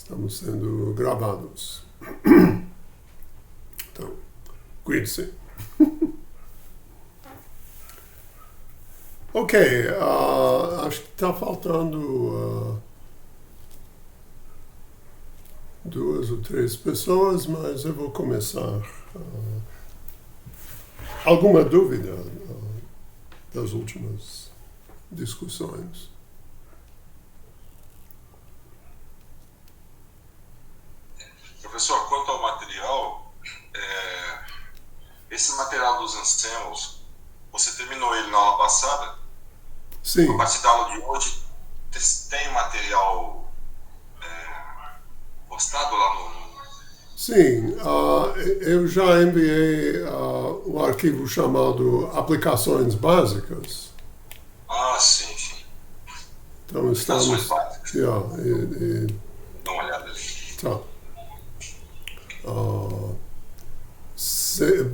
Estamos sendo gravados. Então, cuide-se. Ok, acho que está faltando 2 ou 3 pessoas, mas eu vou começar. Alguma dúvida das últimas discussões? Professor, quanto ao material, esse material dos Anselmos, você terminou ele na aula passada? Sim. A partir da aula de hoje, tem material postado lá no... Sim, eu já enviei o arquivo chamado Aplicações Básicas. Sim, sim. Então Aplicações básicas. Dá uma olhada ali. Tá.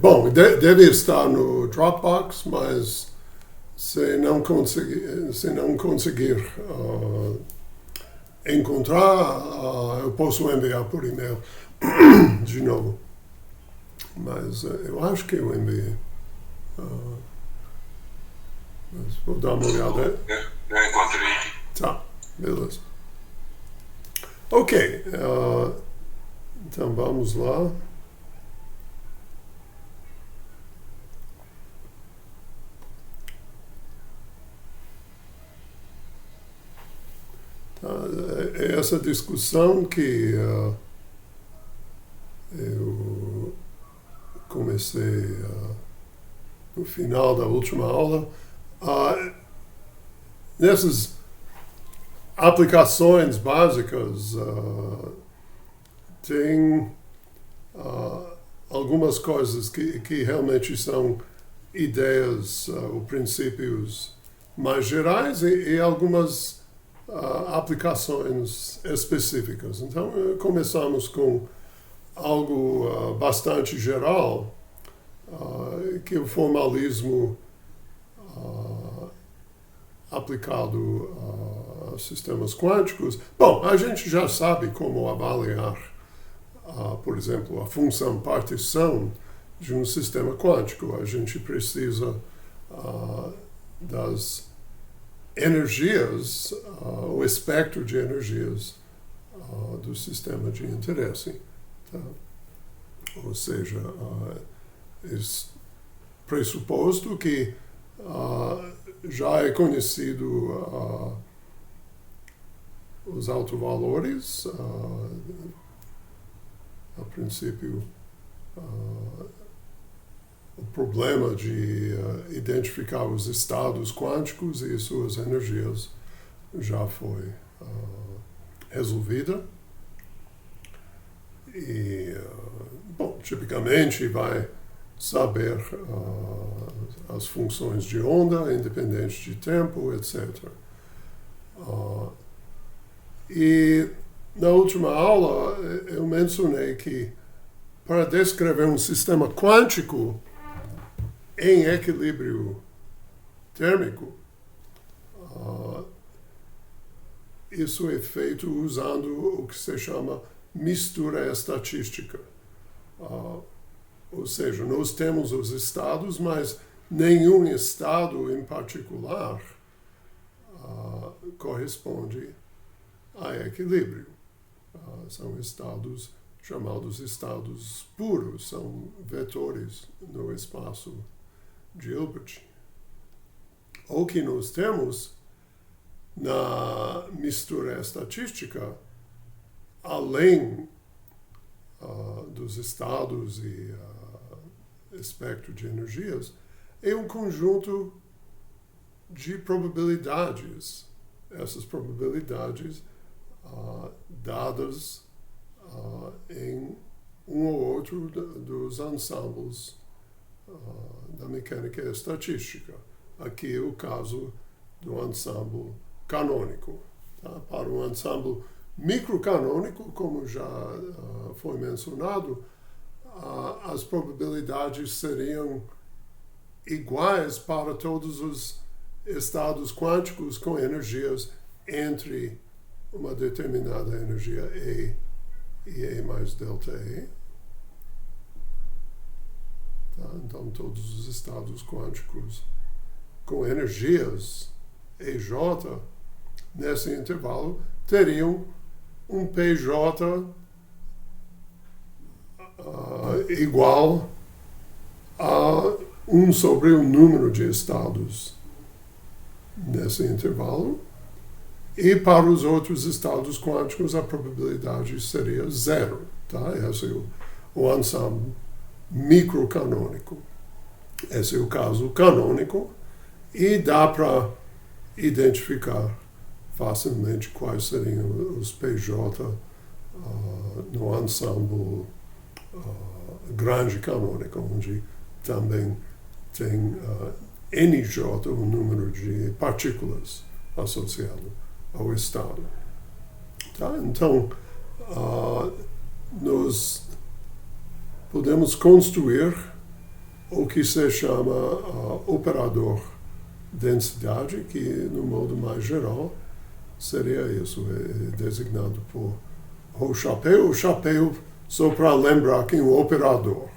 Bom, deve estar no Dropbox, mas se não conseguir encontrar, eu posso enviar por e-mail de novo. Mas eu acho que eu enviei. Mas vou dar uma olhada. Eu encontrei. Tá, beleza. Ok, então vamos lá. É essa discussão que eu comecei no final da última aula. Nessas aplicações básicas tem algumas coisas que realmente são ideias ou princípios mais gerais e algumas aplicações específicas. Então, começamos com algo bastante geral, que é o formalismo aplicado a sistemas quânticos. Bom, a gente já sabe como avaliar, por exemplo, a função partição de um sistema quântico. A gente precisa das energias, o espectro de energias do sistema de interesse. Tá? Ou seja, é pressuposto que já é conhecido os autovalores, a princípio o problema de identificar os estados quânticos e suas energias já foi resolvida. E, bom, tipicamente vai saber as funções de onda, independente de tempo, etc. E na última aula eu mencionei que para descrever um sistema quântico em equilíbrio térmico, isso é feito usando o que se chama mistura estatística. Ou seja, nós temos os estados, mas nenhum estado em particular corresponde a equilíbrio. São estados chamados estados puros, são vetores no espaço de Hilbert. O que nós temos na mistura estatística, além dos estados e espectro de energias, é um conjunto de probabilidades. Essas probabilidades dadas em um ou outro dos ensembles da mecânica estatística. Aqui é o caso do ensemble canônico. Tá? Para o ensemble microcanônico, como já foi mencionado, as probabilidades seriam iguais para todos os estados quânticos com energias entre uma determinada energia E e E mais delta E. Tá? Então, todos os estados quânticos com energias EJ nesse intervalo teriam um PJ igual a 1 sobre o número de estados nesse intervalo. E para os outros estados quânticos a probabilidade seria 0. Tá? Esse é o ensemble microcanônico. Esse é o caso canônico e dá para identificar facilmente quais seriam os PJ no ensemble grande canônico, onde também tem NJ, o número de partículas associado ao estado. Tá? Então, nós podemos construir o que se chama operador densidade, que no modo mais geral seria isso, é designado por Rho chapéu. O chapéu, só para lembrar que é um operador.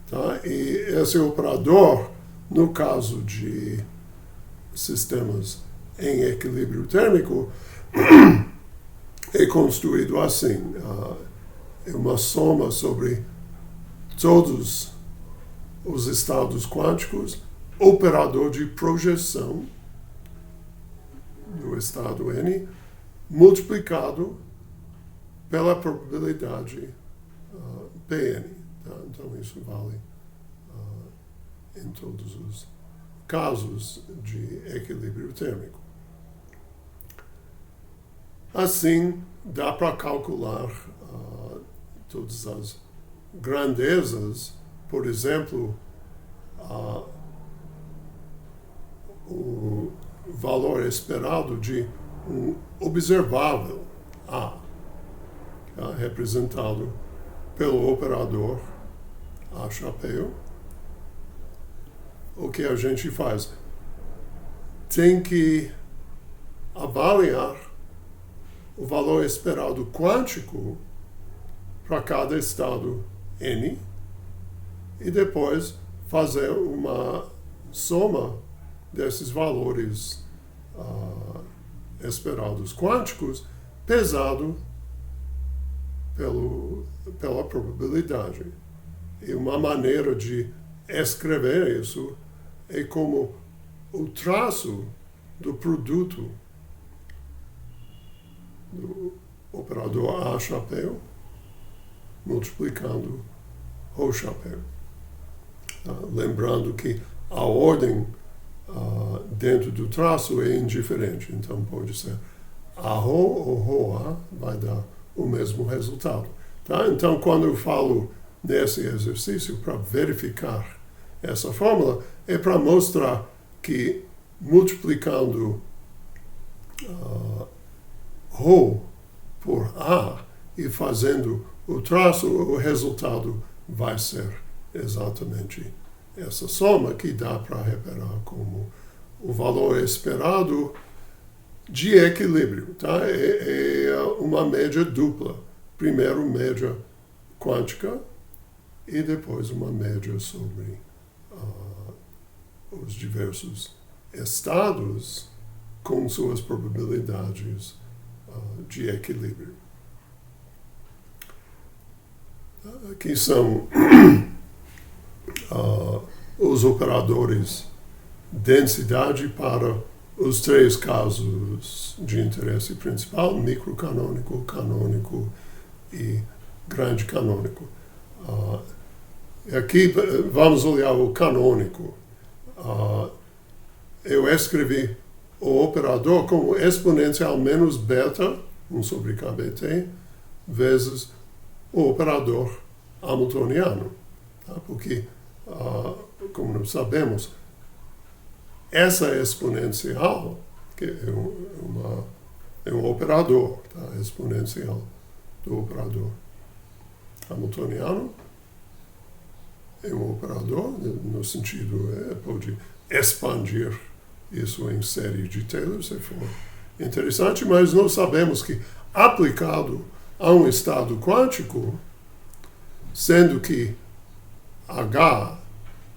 Tá? E esse operador, no caso de sistemas em equilíbrio térmico, é construído assim. É uma soma sobre todos os estados quânticos, operador de projeção do estado N, multiplicado pela probabilidade Pn. Tá? Então, isso vale em todos os casos de equilíbrio térmico. Assim, dá para calcular todas as grandezas, por exemplo, o valor esperado de um observável A, representado pelo operador A chapéu. O que a gente faz? Tem que avaliar o valor esperado quântico para cada estado N e depois fazer uma soma desses valores esperados quânticos pesado pela probabilidade. E uma maneira de escrever isso é como o traço do produto do operador A chapéu multiplicando Rho chapéu. Lembrando que a ordem dentro do traço é indiferente, então pode ser A Rho ou Rho A, vai dar o mesmo resultado. Tá? Então, quando eu falo nesse exercício para verificar essa fórmula, é para mostrar que multiplicando Rho por A e fazendo o traço, o resultado vai ser exatamente essa soma que dá para reparar como o valor esperado de equilíbrio. Tá? É uma média dupla. Primeiro, média quântica e depois uma média sobre os diversos estados com suas probabilidades de equilíbrio. Aqui são os operadores densidade para os 3 casos de interesse principal: microcanônico, canônico e grande canônico. Aqui vamos olhar o canônico. Eu escrevi o operador como exponencial menos beta, 1 sobre kBt, vezes o operador hamiltoniano. Tá? Porque, como nós sabemos, essa exponencial, que é um operador, tá? Exponencial do operador hamiltoniano, é um operador, no sentido, pode expandir isso em série de Taylor, se for interessante, mas nós sabemos que, aplicado a um estado quântico, sendo que H,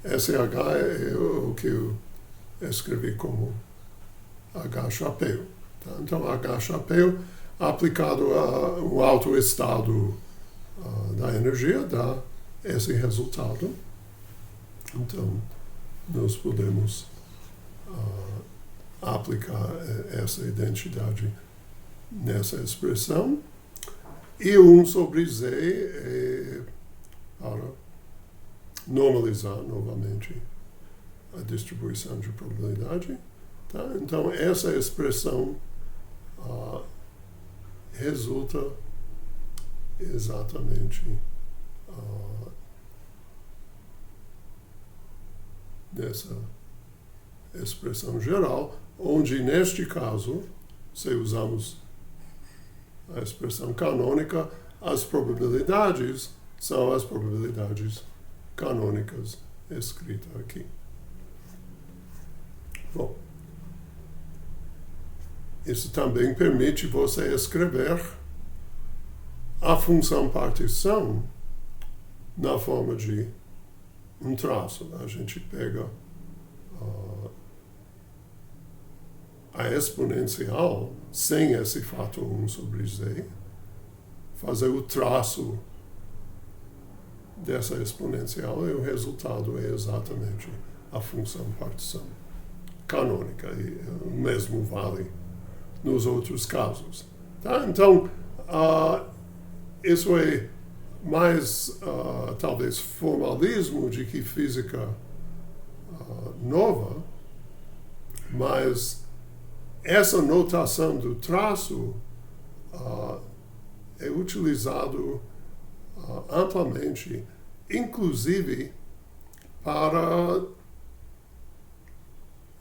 esse H é o que eu escrevi como H chapéu. Tá? Então, H chapéu aplicado a um alto estado da energia dá esse resultado. Então, nós podemos aplicar essa identidade nessa expressão. E 1 sobre Z é para normalizar novamente a distribuição de probabilidade. Tá? Então, essa expressão resulta exatamente dessa expressão geral, onde, neste caso, se usamos a expressão canônica, as probabilidades são as probabilidades canônicas escritas aqui. Bom, isso também permite você escrever a função partição na forma de um traço. A gente pega a exponencial sem esse fator 1 sobre z, fazer o traço dessa exponencial e o resultado é exatamente a função partição canônica, e o mesmo vale nos outros casos. Tá? Então, isso é mais, talvez, formalismo de que física nova, mas essa notação do traço é utilizado amplamente, inclusive para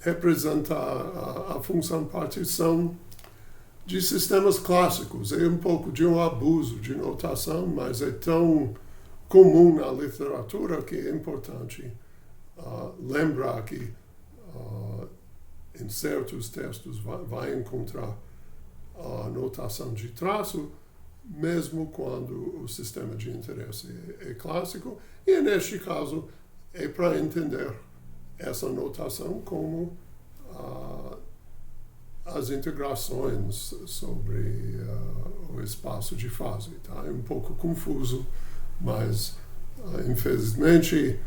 representar a função partição de sistemas clássicos. É um pouco de um abuso de notação, mas é tão comum na literatura que é importante lembrar que em certos textos vai encontrar a notação de traço, mesmo quando o sistema de interesse é clássico, e neste caso é para entender essa notação como as integrações sobre o espaço de fase. Tá? É um pouco confuso, mas infelizmente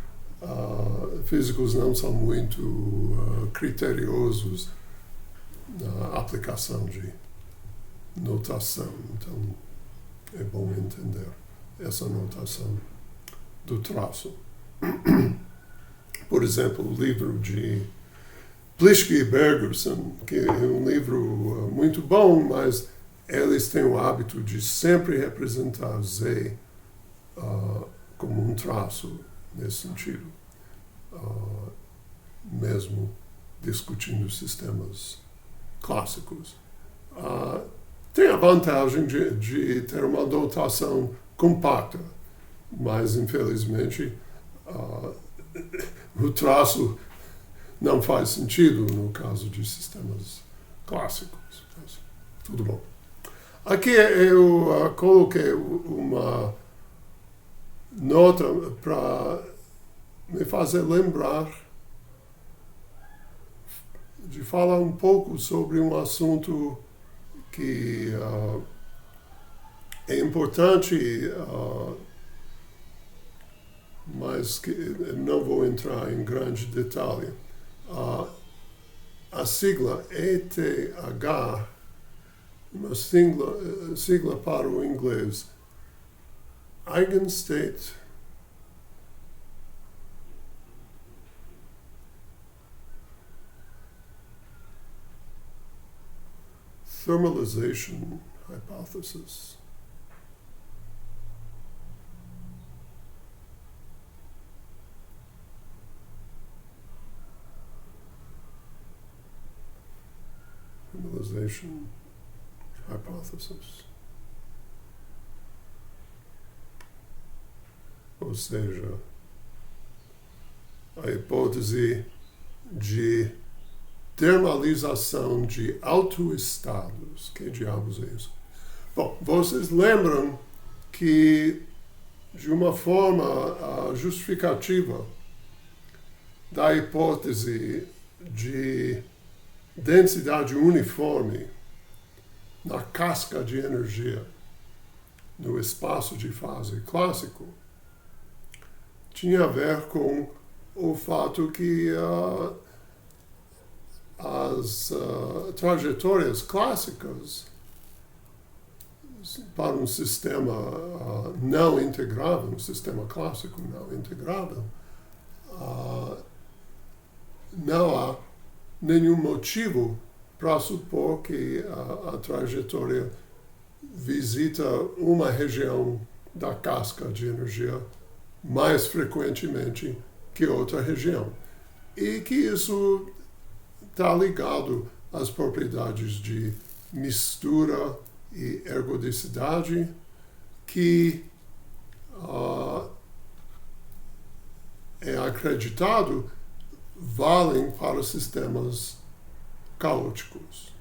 físicos não são muito criteriosos na aplicação de notação, então é bom entender essa notação do traço. Por exemplo, o livro de Plischke e Bergerson, que é um livro muito bom, mas eles têm o hábito de sempre representar Z como um traço nesse sentido, mesmo discutindo sistemas clássicos. Tem a vantagem de ter uma notação compacta, mas infelizmente o traço não faz sentido no caso de sistemas clássicos. Mas, tudo bom. Aqui eu coloquei uma nota para me fazer lembrar de falar um pouco sobre um assunto que é importante, mas que não vou entrar em grande detalhe. A sigla ETH, uma sigla para o inglês, Eigenstate Thermalization Hypothesis. Thermalization Hypothesis. Ou seja, a hipótese de termalização de autoestados. Que diabos é isso? Bom, vocês lembram que, de uma forma justificativa da hipótese de densidade uniforme na casca de energia no espaço de fase clássico, tinha a ver com o fato que as trajetórias clássicas para um sistema não integrável, um sistema clássico não integrável, não há nenhum motivo para supor que a trajetória visita uma região da casca de energia mais frequentemente que outra região. E que isso está ligado às propriedades de mistura e ergodicidade que é acreditado valem para sistemas caóticos.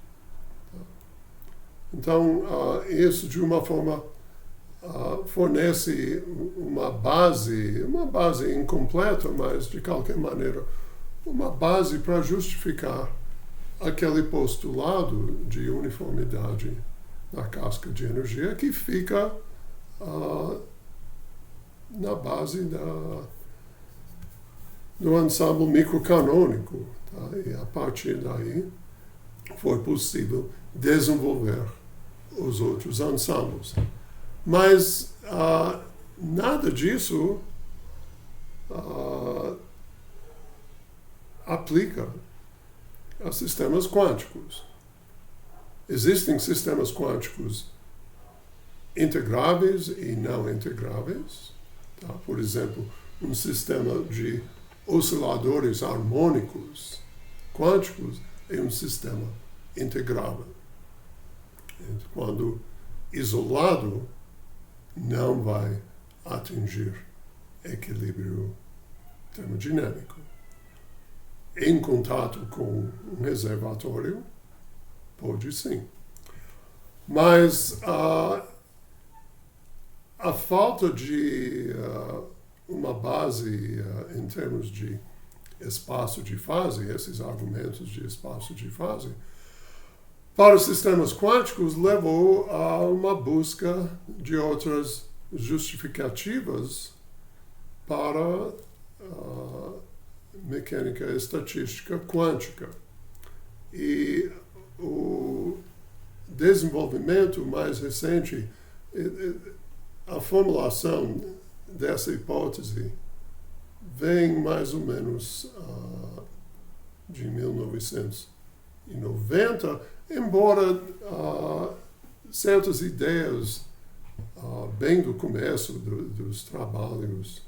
Então, isso de uma forma fornece uma base incompleta, mas de qualquer maneira, uma base para justificar aquele postulado de uniformidade na casca de energia que fica na base do ensemble microcanônico. Tá? E a partir daí foi possível desenvolver os outros ensembles. Mas nada disso aplica a sistemas quânticos. Existem sistemas quânticos integráveis e não integráveis. Tá? Por exemplo, um sistema de osciladores harmônicos quânticos é um sistema integrável. Quando isolado, não vai atingir equilíbrio termodinâmico. Em contato com um reservatório, pode sim. Mas a falta de uma base em termos de espaço de fase, esses argumentos de espaço de fase, para os sistemas quânticos levou a uma busca de outras justificativas para a mecânica estatística quântica. E o desenvolvimento mais recente, a formulação dessa hipótese vem mais ou menos de 1990, embora certas ideias bem do começo dos trabalhos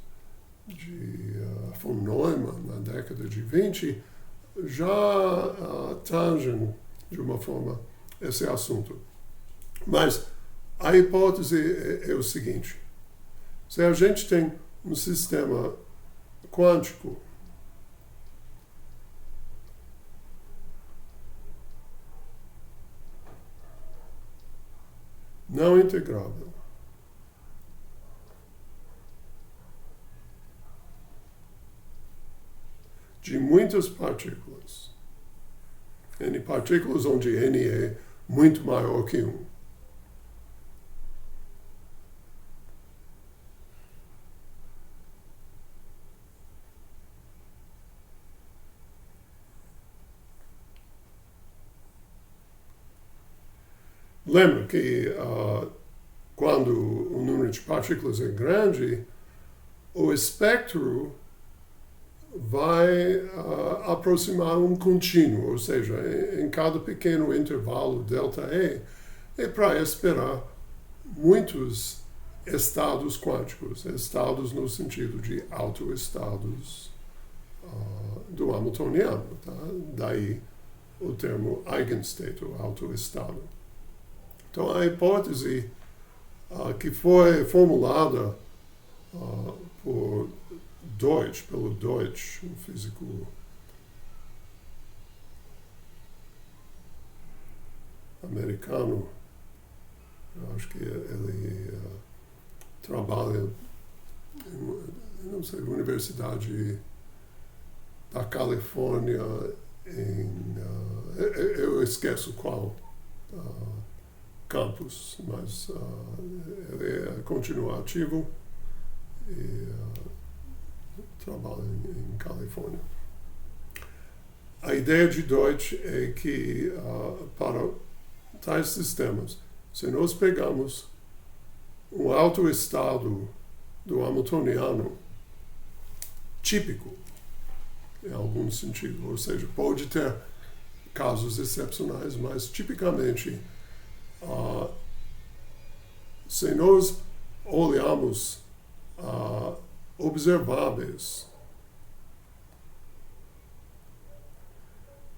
de von Neumann na década de 20 já tangem de uma forma esse assunto. Mas a hipótese é o seguinte: se a gente tem um sistema quântico não integrável, de muitas partículas, N partículas onde N é muito maior que 1. Lembra que quando o número de partículas é grande, o espectro vai aproximar um contínuo, ou seja, em cada pequeno intervalo ΔE, é para esperar muitos estados quânticos, estados no sentido de autoestados do Hamiltoniano. Tá? Daí o termo eigenstate, o autoestado. Então, a hipótese que foi formulada pelo Deutsch, um físico americano Eu acho que ele trabalha não sei, Universidade da Califórnia eu esqueço qual campus, mas ele continua ativo e trabalha em Califórnia. A ideia de Deutsch é que para tais sistemas, se nós pegamos um autoestado do Hamiltoniano típico, em algum sentido, ou seja, pode ter casos excepcionais, mas tipicamente, se nós olhamos observáveis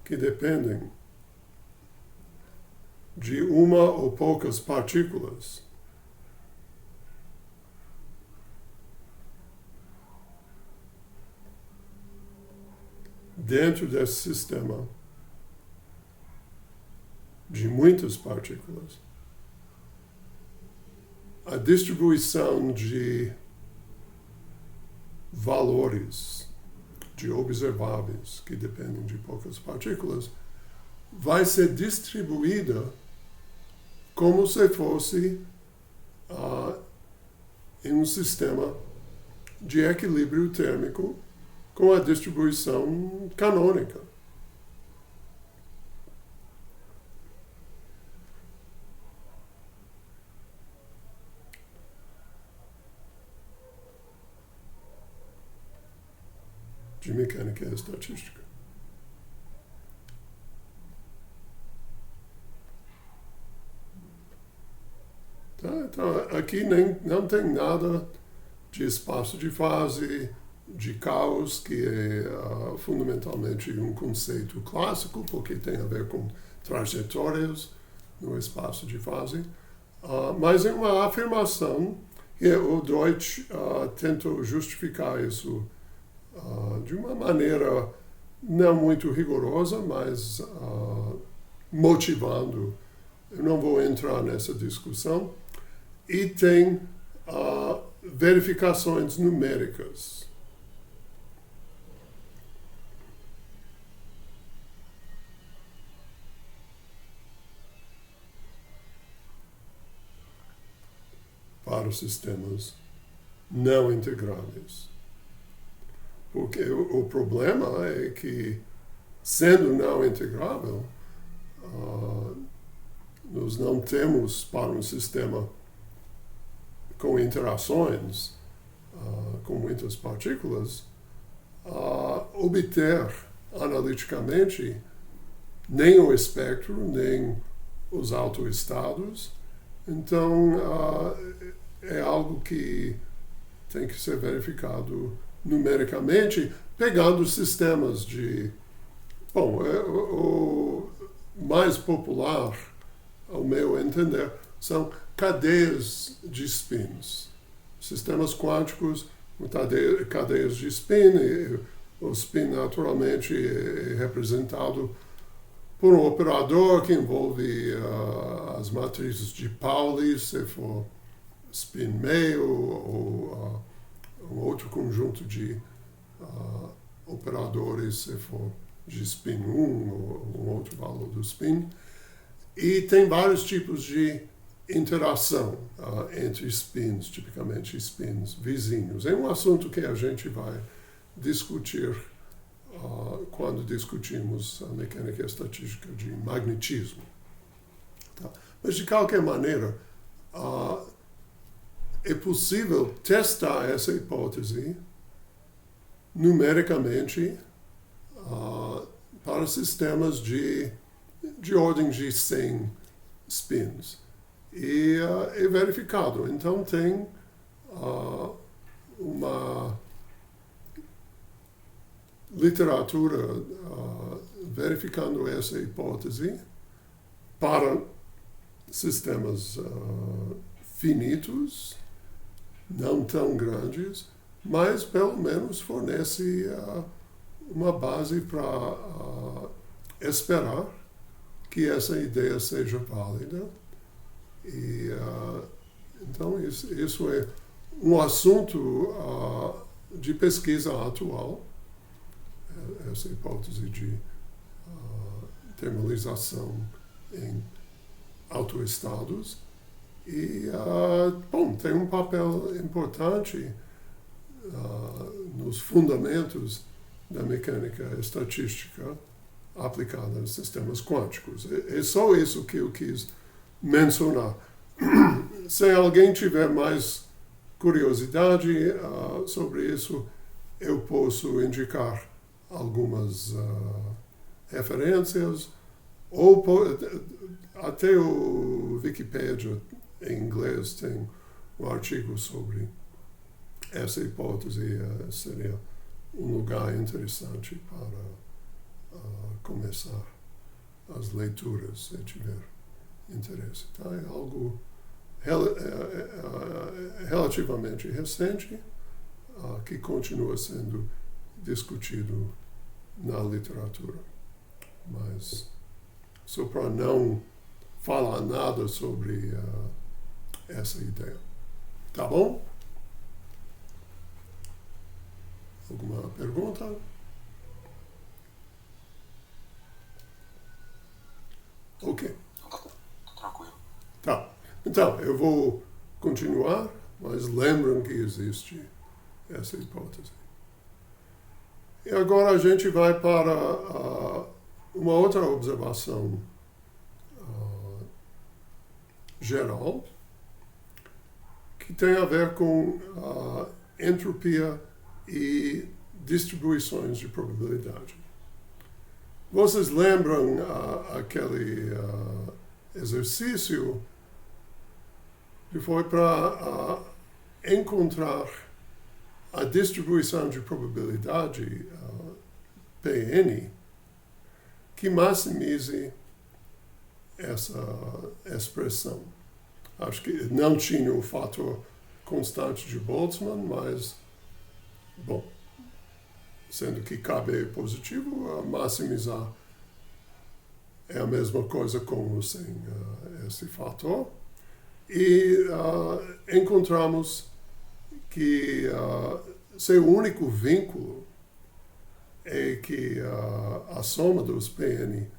que dependem de uma ou poucas partículas, dentro desse sistema de muitas partículas, a distribuição de valores, de observáveis que dependem de poucas partículas, vai ser distribuída como se fosse em um sistema de equilíbrio térmico com a distribuição canônica. De mecânica e estatística. Tá? Então, aqui não tem nada de espaço de fase, de caos, que é fundamentalmente um conceito clássico, porque tem a ver com trajetórias no espaço de fase, mas é uma afirmação, e o Deutsch tentou justificar isso de uma maneira não muito rigorosa, mas motivando. Eu não vou entrar nessa discussão. E tem verificações numéricas. Para os sistemas não integráveis. Porque o problema é que, sendo não integrável, nós não temos para um sistema com interações com muitas partículas, obter analiticamente nem o espectro, nem os autoestados. Então, é algo que tem que ser verificado numericamente, pegando sistemas de... Bom, o mais popular, ao meu entender, são cadeias de spins. Sistemas quânticos, cadeias de spin, e o spin naturalmente é representado por um operador que envolve as matrizes de Pauli, se for spin meio, ou um outro conjunto de operadores, se for de spin 1, ou um outro valor do spin. E tem vários tipos de interação entre spins, tipicamente spins vizinhos. É um assunto que a gente vai discutir quando discutimos a mecânica estatística de magnetismo. Tá? Mas, de qualquer maneira, é possível testar essa hipótese numericamente para sistemas de ordem de 100 spins. E é verificado. Então, tem uma literatura verificando essa hipótese para sistemas finitos, não tão grandes, mas pelo menos fornece uma base para esperar que essa ideia seja válida. E, então, isso é um assunto de pesquisa atual, essa hipótese de termalização em autoestados. E, bom, tem um papel importante nos fundamentos da mecânica estatística aplicada a sistemas quânticos. É só isso que eu quis mencionar. Se alguém tiver mais curiosidade sobre isso, eu posso indicar algumas referências, ou até o Wikipedia em inglês tem um artigo sobre essa hipótese, seria um lugar interessante para começar as leituras, se tiver interesse. Tá? É algo relativamente recente que continua sendo discutido na literatura. Mas só para não falar nada sobre essa ideia. Tá bom? Alguma pergunta? Ok. Tranquilo. Tá. Então, eu vou continuar, mas lembram que existe essa hipótese. E agora a gente vai para uma outra observação geral, que tem a ver com entropia e distribuições de probabilidade. Vocês lembram aquele exercício que foi para encontrar a distribuição de probabilidade Pn que maximize essa expressão. Acho que não tinha o fator constante de Boltzmann, mas, bom, sendo que Kb é positivo, maximizar é a mesma coisa como sem esse fator. E encontramos que seu único vínculo é que a soma dos Pn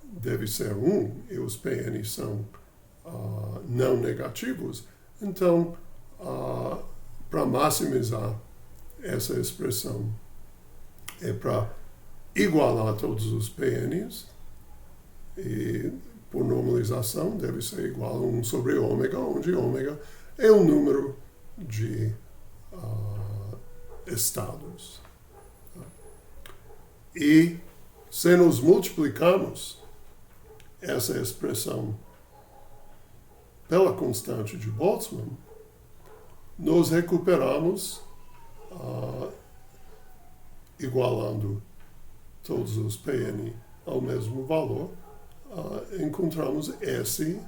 deve ser 1 e os Pn são não negativos. Então, para maximizar essa expressão, é para igualar todos os Pns, e por normalização deve ser igual a 1 sobre ômega, onde ômega é o número de estados. E se nós multiplicamos essa expressão pela constante de Boltzmann, nós recuperamos, igualando todos os Pn ao mesmo valor, encontramos S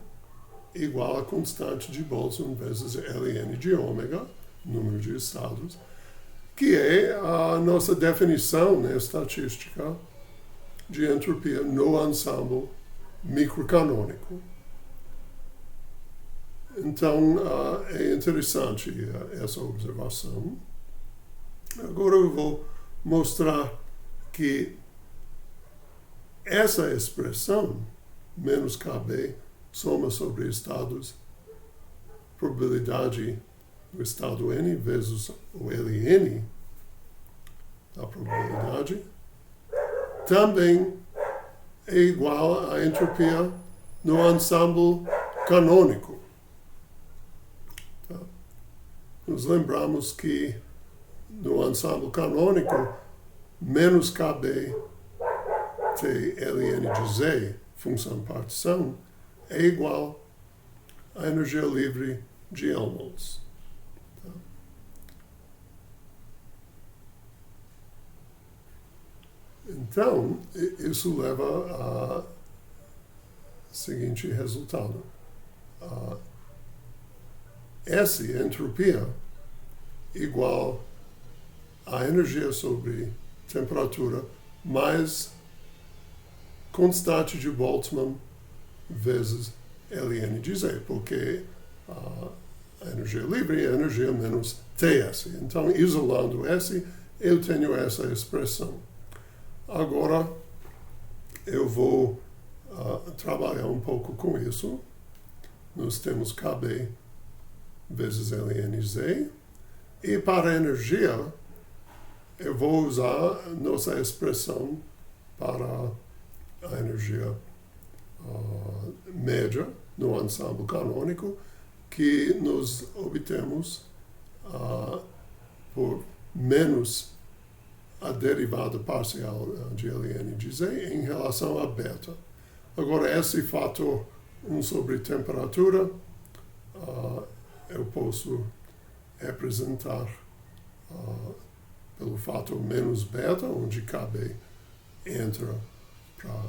igual a constante de Boltzmann vezes Ln de ômega, número de estados, que é a nossa definição, né, estatística de entropia no ensemble microcanônico. Então, é interessante essa observação. Agora eu vou mostrar que essa expressão, menos Kb, soma sobre estados, probabilidade do estado N vezes o Ln, a probabilidade, também é igual à entropia no ensemble canônico. Tá? Nos lembramos que no ensemble canônico, menos Kb Ln de Z, função partição, é igual à energia livre de Helmholtz. Tá? Então, isso leva ao seguinte resultado. S, entropia, igual a energia sobre temperatura mais constante de Boltzmann vezes Ln de Z, porque a energia livre é energia menos Ts. Então, isolando S, eu tenho essa expressão. Agora, eu vou trabalhar um pouco com isso. Nós temos Kb vezes Lnz. E para a energia, eu vou usar nossa expressão para a energia média no ensemble canônico, que nós obtemos por menos a derivada parcial de Ln de Z em relação a beta. Agora, esse fator 1 sobre temperatura, eu posso representar pelo fator menos beta, onde Kb entra para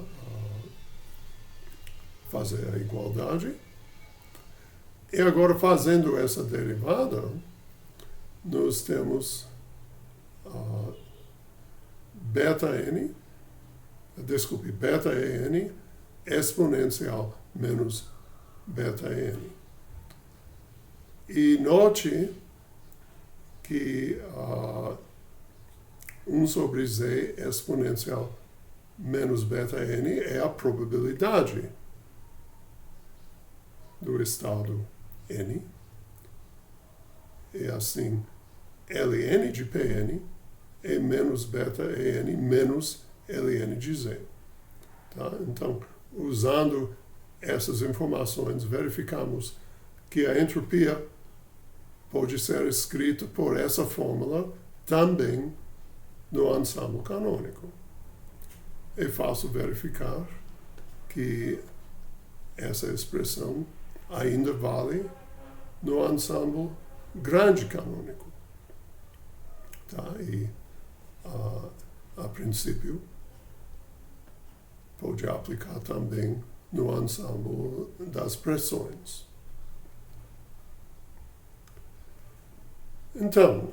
fazer a igualdade. E agora, fazendo essa derivada, nós temos beta En exponencial menos beta En. E note que 1 sobre Z exponencial menos beta N é a probabilidade do estado N. E assim, Ln de Pn é menos beta En menos Ln de Z. Tá? Então, usando essas informações, verificamos que a entropia pode ser escrita por essa fórmula também no ensemble canônico. É fácil verificar que essa expressão ainda vale no ensemble grande canônico. Tá? E, a princípio, pode aplicar também no ensemble das pressões. Então,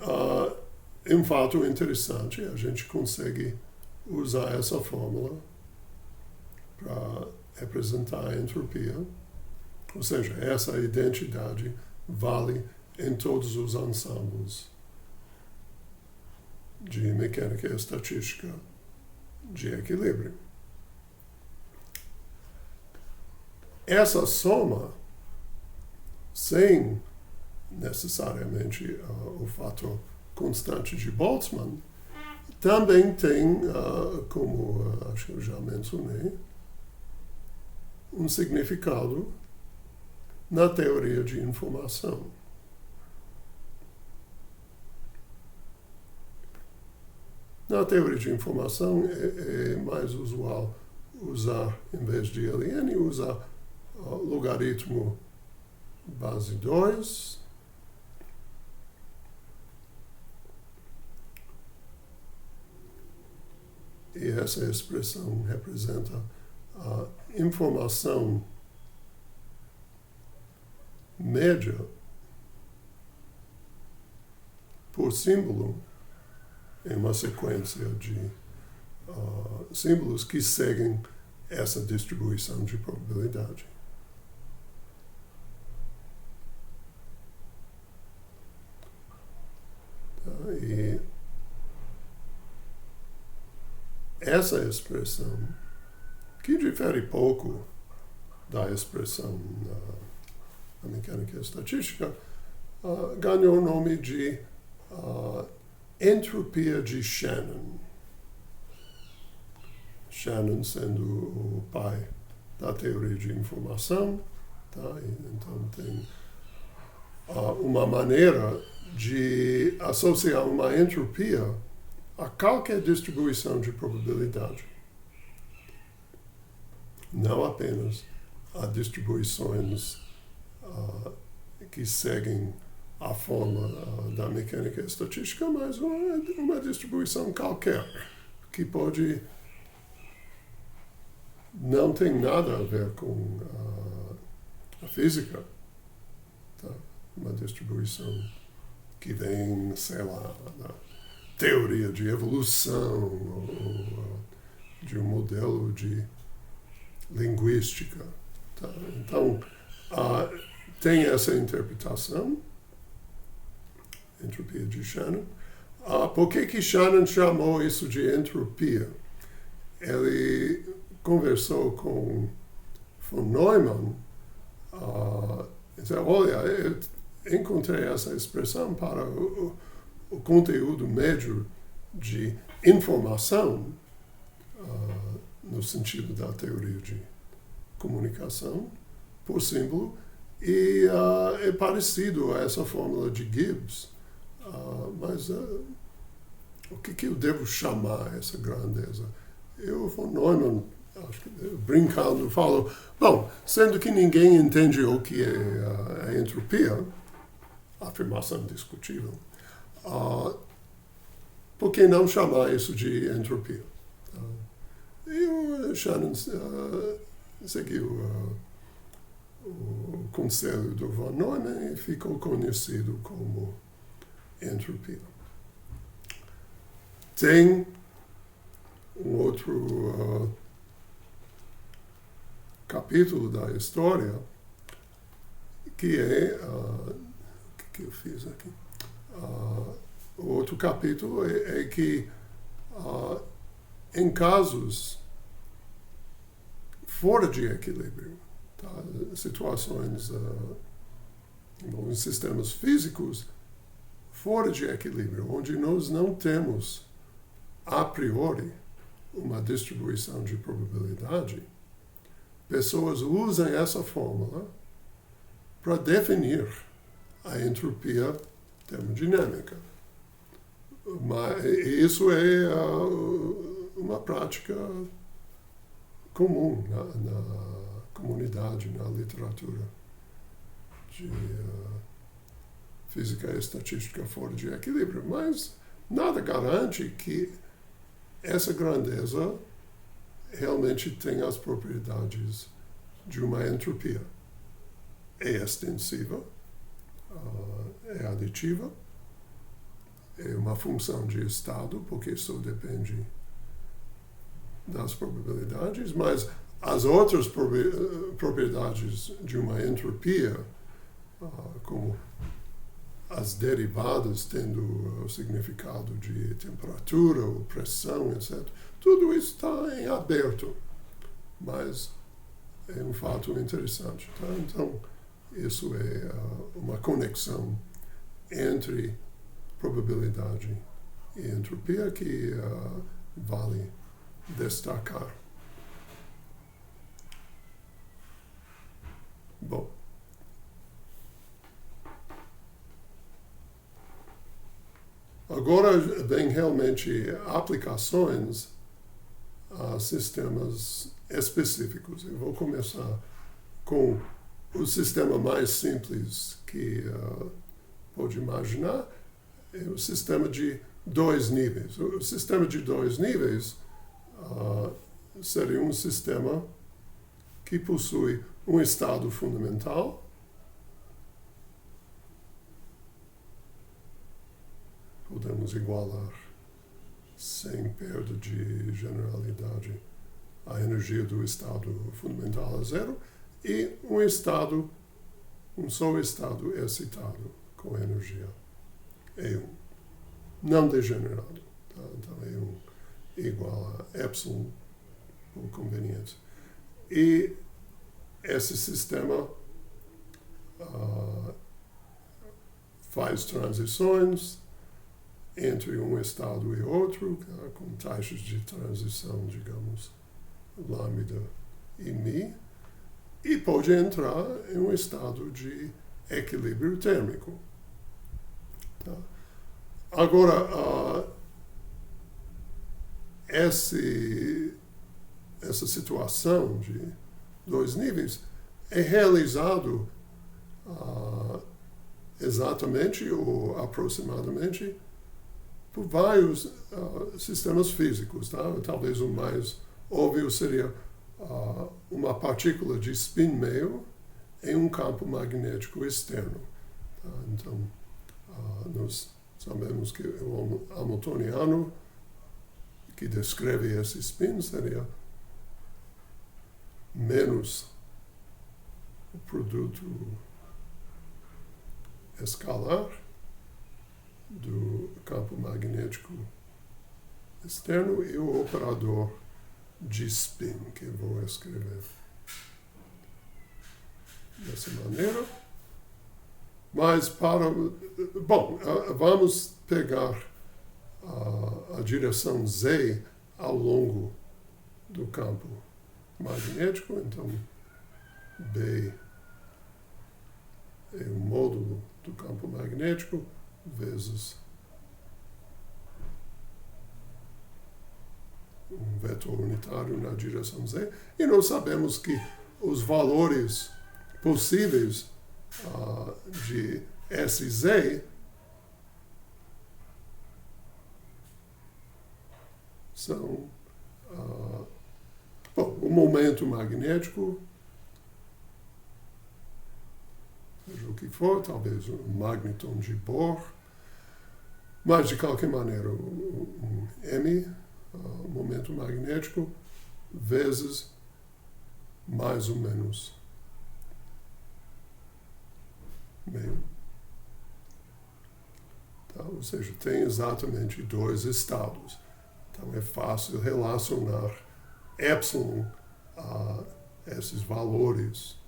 é um fato interessante, a gente consegue usar essa fórmula para representar a entropia, ou seja, essa identidade vale em todos os ensembles de mecânica e estatística de equilíbrio. Essa soma, sem necessariamente o fator constante de Boltzmann, também tem, como acho que eu já mencionei, um significado na teoria de informação. Na teoria de informação é mais usual usar, em vez de Ln, usar logaritmo base 2, e essa expressão representa a informação média por símbolo em uma sequência de símbolos que seguem essa distribuição de probabilidade. E essa expressão, que difere pouco da expressão na mecânica estatística, ganhou o nome de entropia de Shannon. Shannon sendo o pai da teoria de informação, tá? Então tem uma maneira de associar uma entropia a qualquer distribuição de probabilidade. Não apenas a distribuições que seguem a forma da mecânica estatística, mas uma distribuição qualquer, que pode não tem nada a ver com a física. Tá? Uma distribuição que vem, sei lá, da teoria de evolução, ou de um modelo de linguística. Tá? Então, tem essa interpretação, entropia de Shannon. Por que Shannon chamou isso de entropia? Ele conversou com von Neumann, disse, olha, eu encontrei essa expressão para o conteúdo médio de informação, no sentido da teoria de comunicação, por símbolo, e é parecido a essa fórmula de Gibbs. Mas o que eu devo chamar essa grandeza? Eu, von Neumann, acho que brincando, falo, bom, sendo que ninguém entende o que é a entropia, afirmação discutível, por que não chamar isso de entropia? E o Shannon seguiu o conselho do von Neumann e ficou conhecido como entropia. Tem um outro capítulo da história que é o que eu fiz aqui. O outro capítulo é que em casos fora de equilíbrio, tá? Situações em sistemas físicos fora de equilíbrio, onde nós não temos a priori uma distribuição de probabilidade, pessoas usam essa fórmula para definir a entropia termodinâmica. Mas isso é uma prática comum na comunidade, na literatura de física e estatística fora de equilíbrio. Mas nada garante que essa grandeza realmente tem as propriedades de uma entropia. É extensiva, é aditiva, é uma função de estado, porque isso depende das probabilidades, mas as outras propriedades de uma entropia, como as derivadas tendo o significado de temperatura ou pressão, etc., tudo isso está em aberto, mas é um fato interessante. Tá? Então, isso é uma conexão entre probabilidade e entropia que vale destacar. Bom, agora vem realmente aplicações a sistemas específicos. Eu vou começar com o sistema mais simples que pode imaginar, é o sistema de 2 níveis. O sistema de 2 níveis seria um sistema que possui um estado fundamental, podemos igualar sem perda de generalidade a energia do estado fundamental a zero, e um só estado excitado com energia E1, não degenerado. Tá? Então E1 igual a epsilon por conveniência. E esse sistema faz transições entre um estado e outro, com taxas de transição, digamos, lambda e mi, e pode entrar em um estado de equilíbrio térmico. Tá? Agora, essa situação de 2 níveis é realizado exatamente ou aproximadamente por vários sistemas físicos. Tá? Talvez o mais óbvio seria uma partícula de spin meio em um campo magnético externo. Tá? Então, nós sabemos que o Hamiltoniano que descreve esse spin seria menos o produto escalar do campo magnético externo e o operador de spin, que eu vou escrever dessa maneira. Mas vamos pegar a direção Z ao longo do campo magnético, então B é o módulo do campo magnético vezes um vetor unitário na direção Z, e nós sabemos que os valores possíveis de S e Z são o momento magnético, seja o que for, talvez um magneton de Bohr, mas de qualquer maneira um M, momento magnético, vezes mais ou menos meio. Tá? Ou seja, tem exatamente dois estados. Então é fácil relacionar epsilon a esses valores.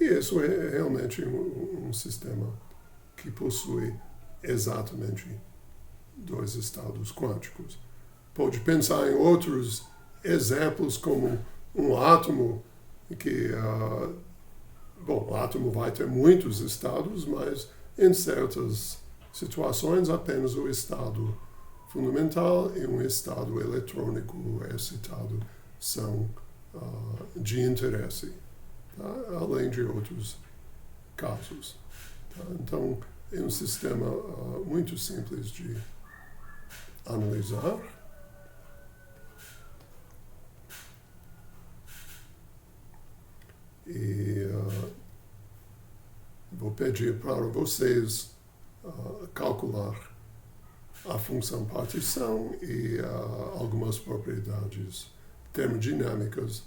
E isso é realmente um sistema que possui exatamente dois estados quânticos. Pode pensar em outros exemplos, como um átomo, que o átomo vai ter muitos estados, mas em certas situações apenas o estado fundamental e um estado eletrônico excitado são de interesse, tá? Além de outros casos. Tá? Então, é um sistema muito simples de analisar. E vou pedir para vocês calcular a função partição e algumas propriedades termodinâmicas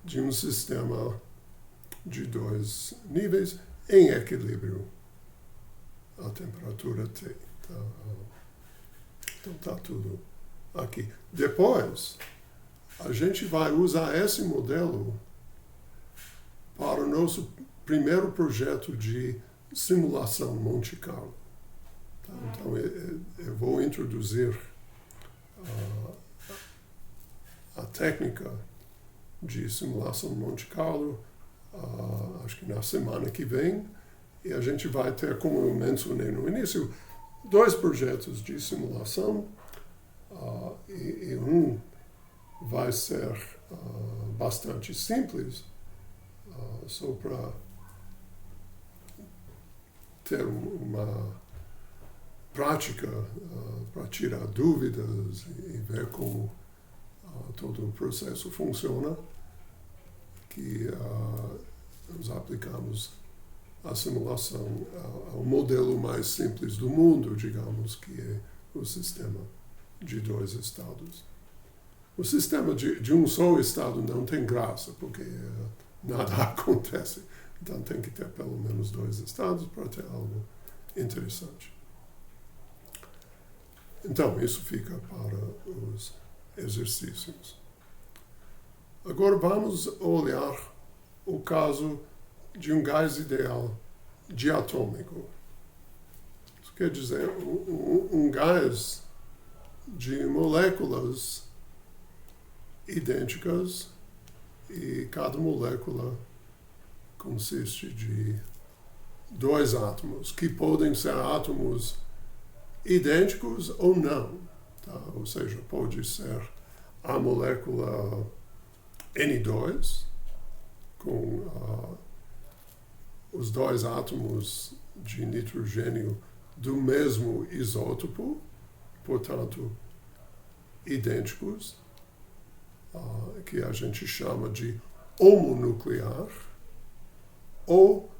de um sistema de dois níveis em equilíbrio à temperatura T. Então está tudo aqui. Depois, a gente vai usar esse modelo para o nosso primeiro projeto de simulação Monte Carlo. Tá? Então, eu vou introduzir a técnica de simulação Monte Carlo, acho que na semana que vem, e a gente vai ter, como eu mencionei no início, dois projetos de simulação, e um vai ser bastante simples, só para ter uma prática, para tirar dúvidas e ver como todo o processo funciona, que nós aplicamos a simulação ao modelo mais simples do mundo, digamos, que é o sistema de dois estados. O sistema de um só estado não tem graça, porque nada acontece. Então tem que ter pelo menos dois estados para ter algo interessante. Então, isso fica para os exercícios. Agora vamos olhar o caso de um gás ideal diatômico. Isso quer dizer um gás de moléculas idênticas e cada molécula consiste de dois átomos, que podem ser átomos idênticos ou não. Tá? Ou seja, pode ser a molécula N2, com os dois átomos de nitrogênio do mesmo isótopo, portanto, idênticos, que a gente chama de homonuclear, ou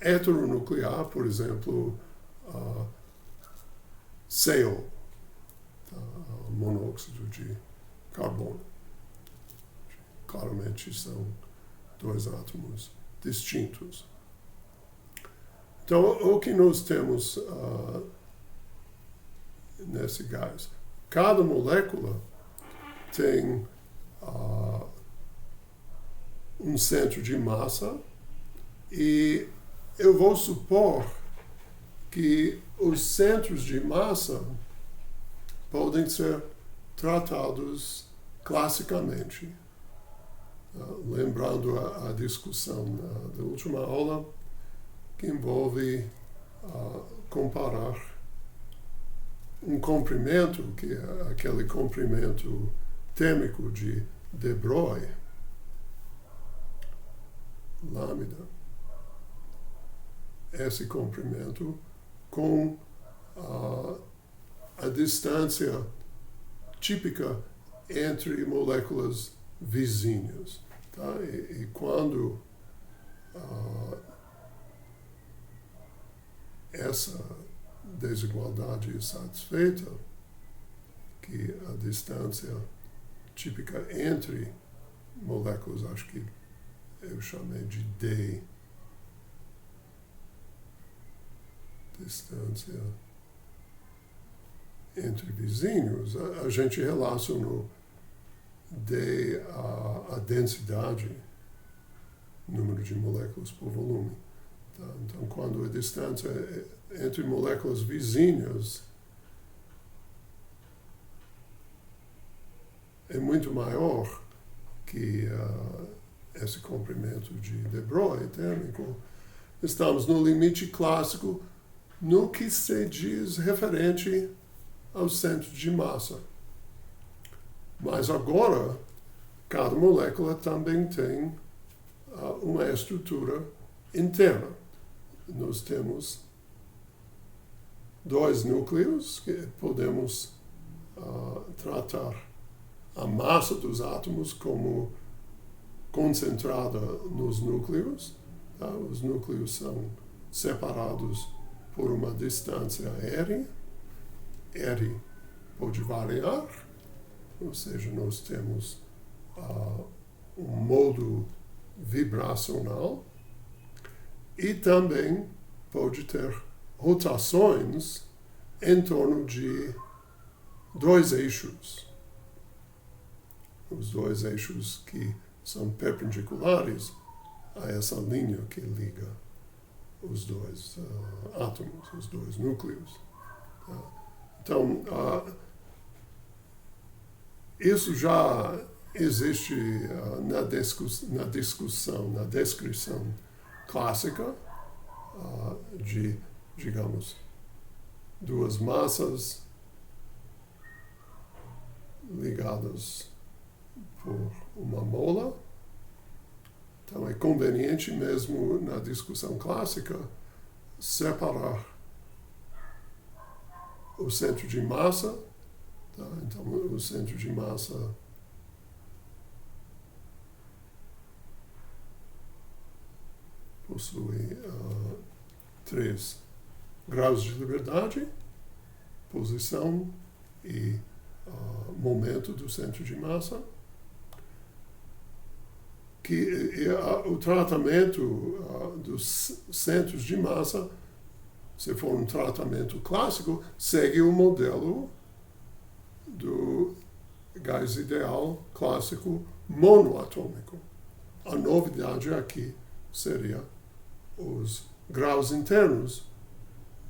heteronuclear, por exemplo, CO, monóxido de carbono. Claramente são dois átomos distintos. Então, o que nós temos nesse gás? Cada molécula tem um centro de massa e eu vou supor que os centros de massa podem ser tratados classicamente. Lembrando a discussão da última aula, que envolve comparar um comprimento, que é aquele comprimento térmico de de Broglie, lambda, esse comprimento com a distância típica entre moléculas vizinhas. Tá? E quando essa desigualdade é satisfeita, que a distância típica entre moléculas, acho que eu chamei de D, distância entre vizinhos, a gente relacionou D a densidade, número de moléculas por volume. Tá? Então, quando a distância entre moléculas vizinhas é muito maior que esse comprimento de de Broglie térmico, estamos no limite clássico no que se diz referente ao centro de massa. Mas agora, cada molécula também tem uma estrutura interna. Nós temos dois núcleos que podemos tratar a massa dos átomos como concentrada nos núcleos. Tá? Os núcleos são separados por uma distância R. R pode variar, ou seja, nós temos um modo vibracional e também pode ter rotações em torno de dois eixos. Os dois eixos que são perpendiculares a essa linha que liga os dois átomos, os dois núcleos. Então, isso já existe na descrição clássica de, digamos, duas massas ligadas por uma mola. Então, é conveniente mesmo na discussão clássica separar o centro de massa. Tá? Então, o centro de massa possui 3 graus de liberdade, posição e momento do centro de massa, que o tratamento dos centros de massa, se for um tratamento clássico, segue o modelo do gás ideal clássico monoatômico. A novidade aqui seria os graus internos,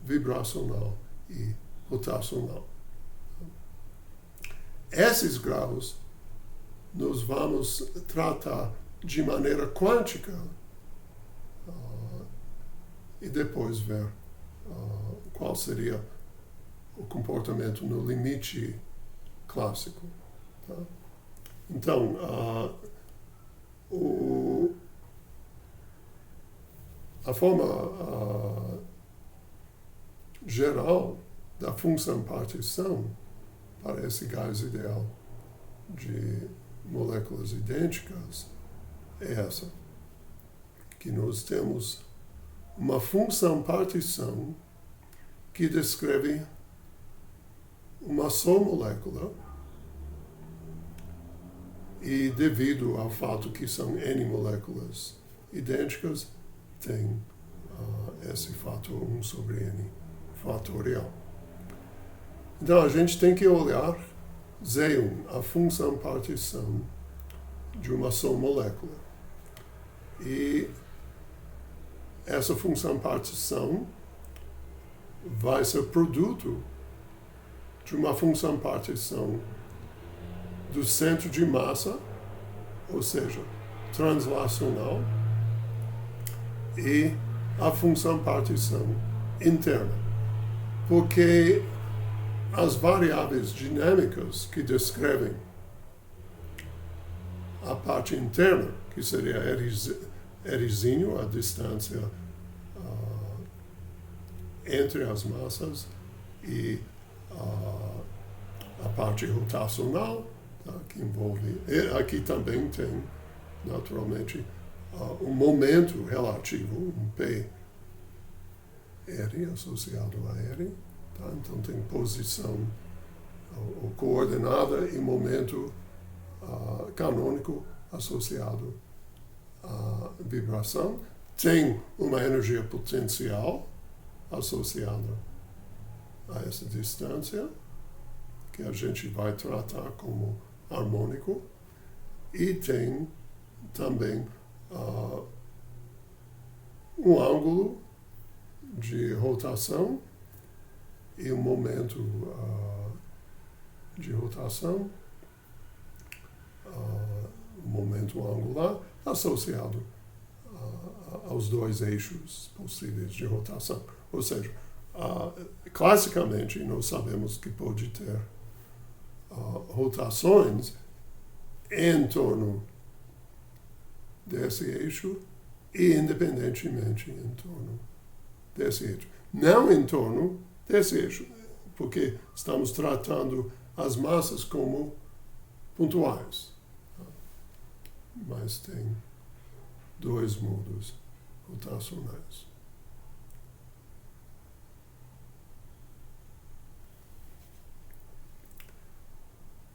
vibracional e rotacional. Esses graus nós vamos tratar de maneira quântica e depois ver qual seria o comportamento no limite clássico. Tá? Então, a forma geral da função partição para esse gás ideal de moléculas idênticas é essa, que nós temos uma função partição que descreve uma só molécula e devido ao fato que são N moléculas idênticas, tem esse fator 1 sobre n fatorial. Então, a gente tem que olhar Z1, a função partição de uma só molécula. E essa função partição vai ser produto de uma função partição do centro de massa, ou seja, translacional, e a função partição interna. Porque as variáveis dinâmicas que descrevem a parte interna, que seria Rzinho, a distância entre as massas, e a parte rotacional, tá, que envolve... Aqui também tem, naturalmente, um momento relativo, um P R associado a R. Tá? Então tem posição ou coordenada e momento canônico associado à vibração. Tem uma energia potencial associada a essa distância, que a gente vai tratar como harmônico, e tem também um ângulo de rotação e um momento de rotação, um momento angular associado aos dois eixos possíveis de rotação. Ou seja, classicamente nós sabemos que pode ter rotações em torno desse eixo e independentemente em torno desse eixo. Não em torno desse eixo, porque estamos tratando as massas como pontuais. Mas tem dois modos rotacionais.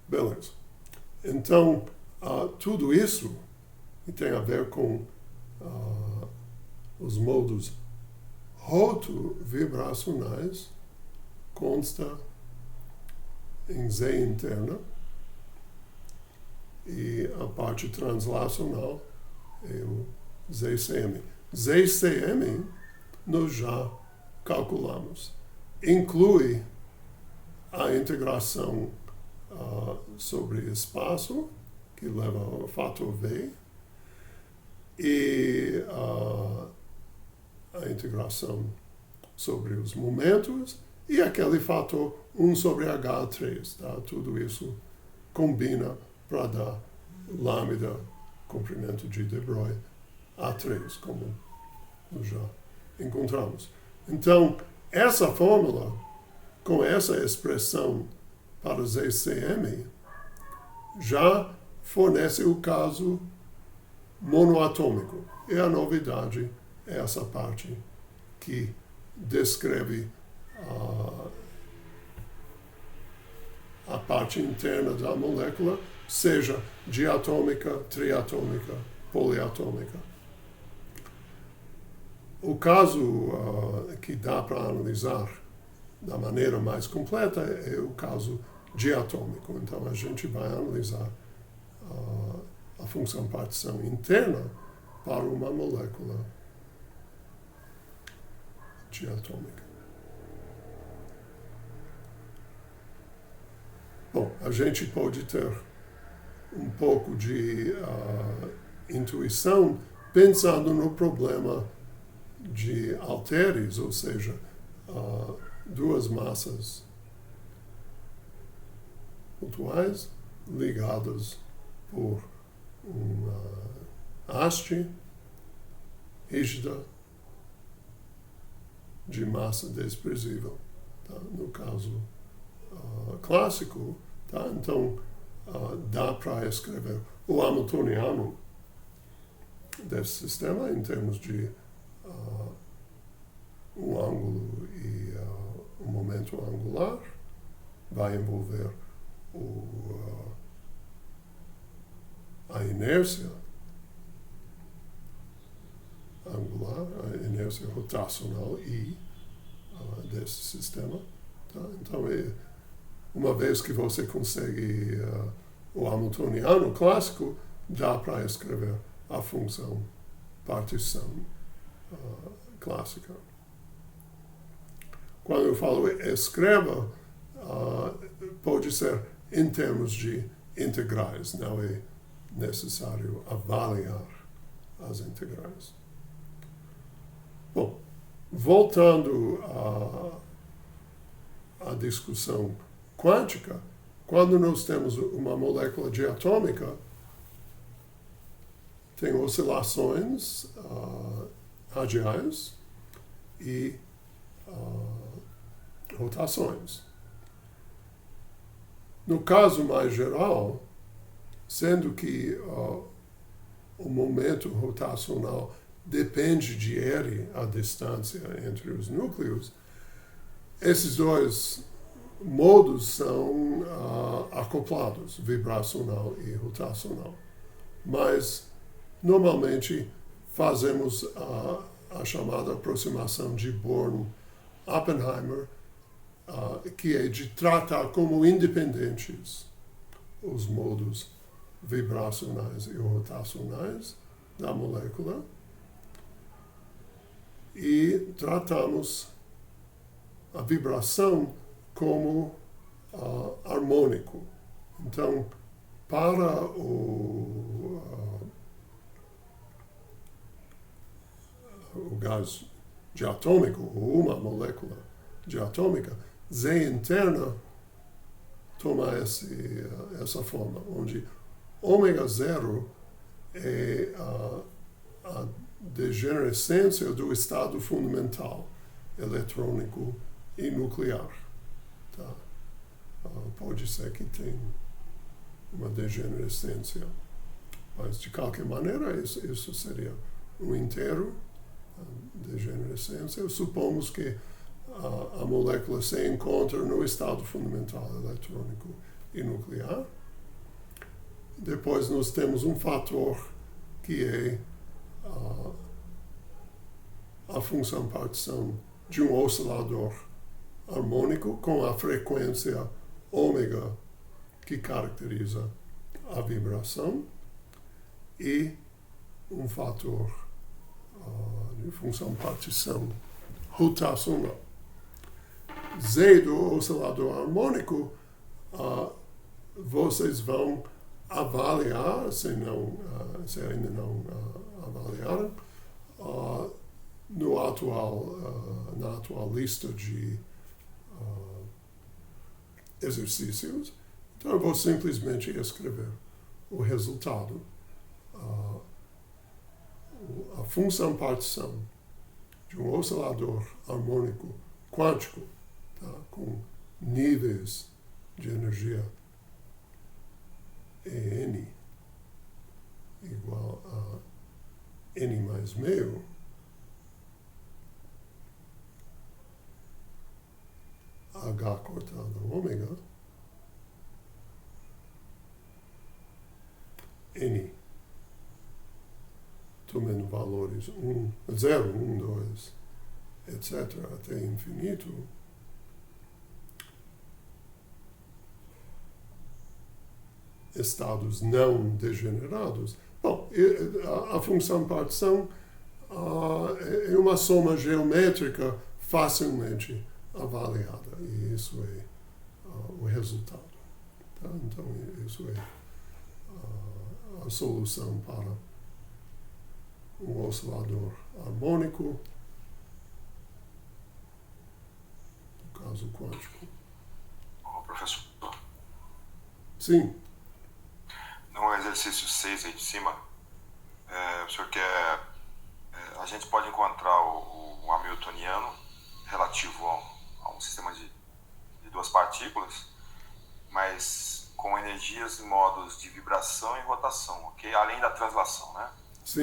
Beleza. Então, tudo isso que tem a ver com os modos roto-vibracionais consta em Z interna, e a parte translacional é o ZCM. ZCM nós já calculamos. Inclui a integração sobre espaço, que leva ao fator V, e a integração sobre os momentos, e aquele fator 1 sobre H3. Tá? Tudo isso combina para dar lambda, comprimento de de Broglie, A3, como nós já encontramos. Então, essa fórmula, com essa expressão para ZCM, já fornece o caso monoatômico. E a novidade é essa parte que descreve a parte interna da molécula, seja diatômica, triatômica, poliatômica. O caso que dá para analisar da maneira mais completa é o caso diatômico. Então, a gente vai analisar a função partição interna para uma molécula diatômica. Bom, a gente pode ter um pouco de intuição pensando no problema de halteres, ou seja, duas massas pontuais ligadas por uma haste rígida de massa desprezível. Tá? No caso clássico, tá? Então dá para escrever o hamiltoniano desse sistema em termos de um ângulo e um momento angular, vai envolver a inércia angular, a inércia rotacional I desse sistema. Tá? Então, uma vez que você consegue o hamiltoniano clássico, dá para escrever a função partição clássica. Quando eu falo escreva, pode ser em termos de integrais, não é necessário avaliar as integrais. Bom, voltando à discussão quântica, quando nós temos uma molécula diatômica, tem oscilações radiais e rotações. No caso mais geral, sendo que o momento rotacional depende de R, a distância entre os núcleos, esses dois modos são acoplados, vibracional e rotacional. Mas, normalmente, fazemos a chamada aproximação de Born-Oppenheimer, que é de tratar como independentes os modos vibracionais e rotacionais da molécula e tratamos a vibração como harmônico. Então, para o gás diatômico, ou uma molécula diatômica, Z interna toma essa forma, onde ômega zero é a degenerescência do estado fundamental, eletrônico e nuclear. Tá? Pode ser que tenha uma degenerescência, mas de qualquer maneira isso seria um inteiro, degenerescência. Supomos que a molécula se encontra no estado fundamental eletrônico e nuclear. Depois nós temos um fator que é a função partição de um oscilador harmônico com a frequência ômega que caracteriza a vibração e um fator de função partição rotacional. Z do oscilador harmônico, vocês vão avaliar, se ainda não avaliaram, na atual lista de exercícios. Então, eu vou simplesmente escrever o resultado. A função partição de um oscilador harmônico quântico, tá, com níveis de energia En igual a N mais meio, H cortado ômega, N tomando valores 0, 1, 2, etc., até infinito, estados não degenerados. Bom, a função partição é uma soma geométrica facilmente avaliada, e isso é o resultado. Tá? Então, isso é a solução para um oscilador harmônico, no caso quântico. Professor. Sim. No exercício 6 aí de cima, o senhor quer... a gente pode encontrar o hamiltoniano relativo a um sistema de duas partículas, mas com energias em modos de vibração e rotação, ok? Além da translação, né? Sim.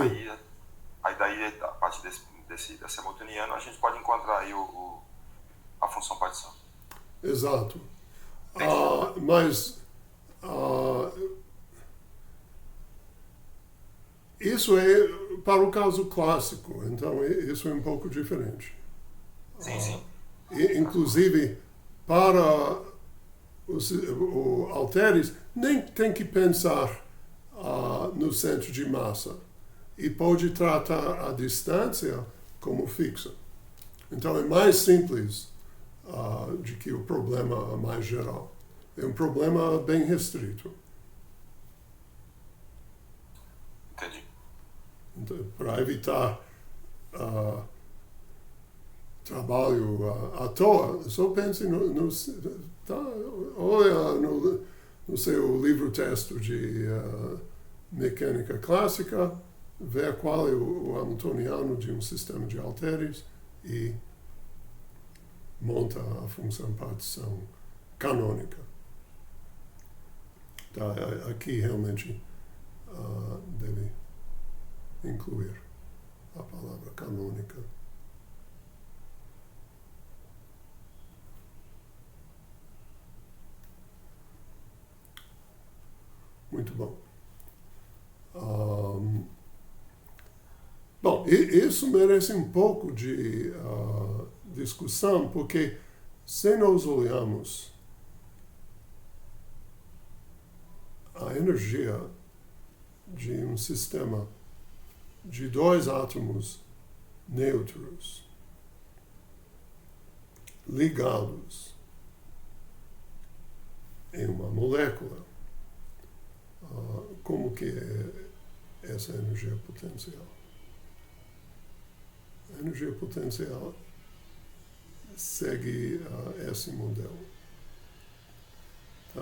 Aí daí, a partir desse hamiltoniano, a gente pode encontrar aí a função partição. Exato. Mas isso é para o caso clássico, então isso é um pouco diferente. Sim. Inclusive, para o halteres, nem tem que pensar no centro de massa. E pode tratar a distância como fixa. Então é mais simples do que o problema mais geral. É um problema bem restrito. Entendi. Então, para evitar trabalho à toa, só pense olha no seu livro-texto de mecânica clássica, ver qual é o hamiltoniano de um sistema de halteres e monta a função partição canônica. Tá, aqui realmente deve incluir a palavra canônica. Muito bom. Bom, isso merece um pouco de discussão, porque se nós olhamos a energia de um sistema de dois átomos neutros ligados em uma molécula, como que é essa energia potencial? A energia potencial segue esse modelo. Tá?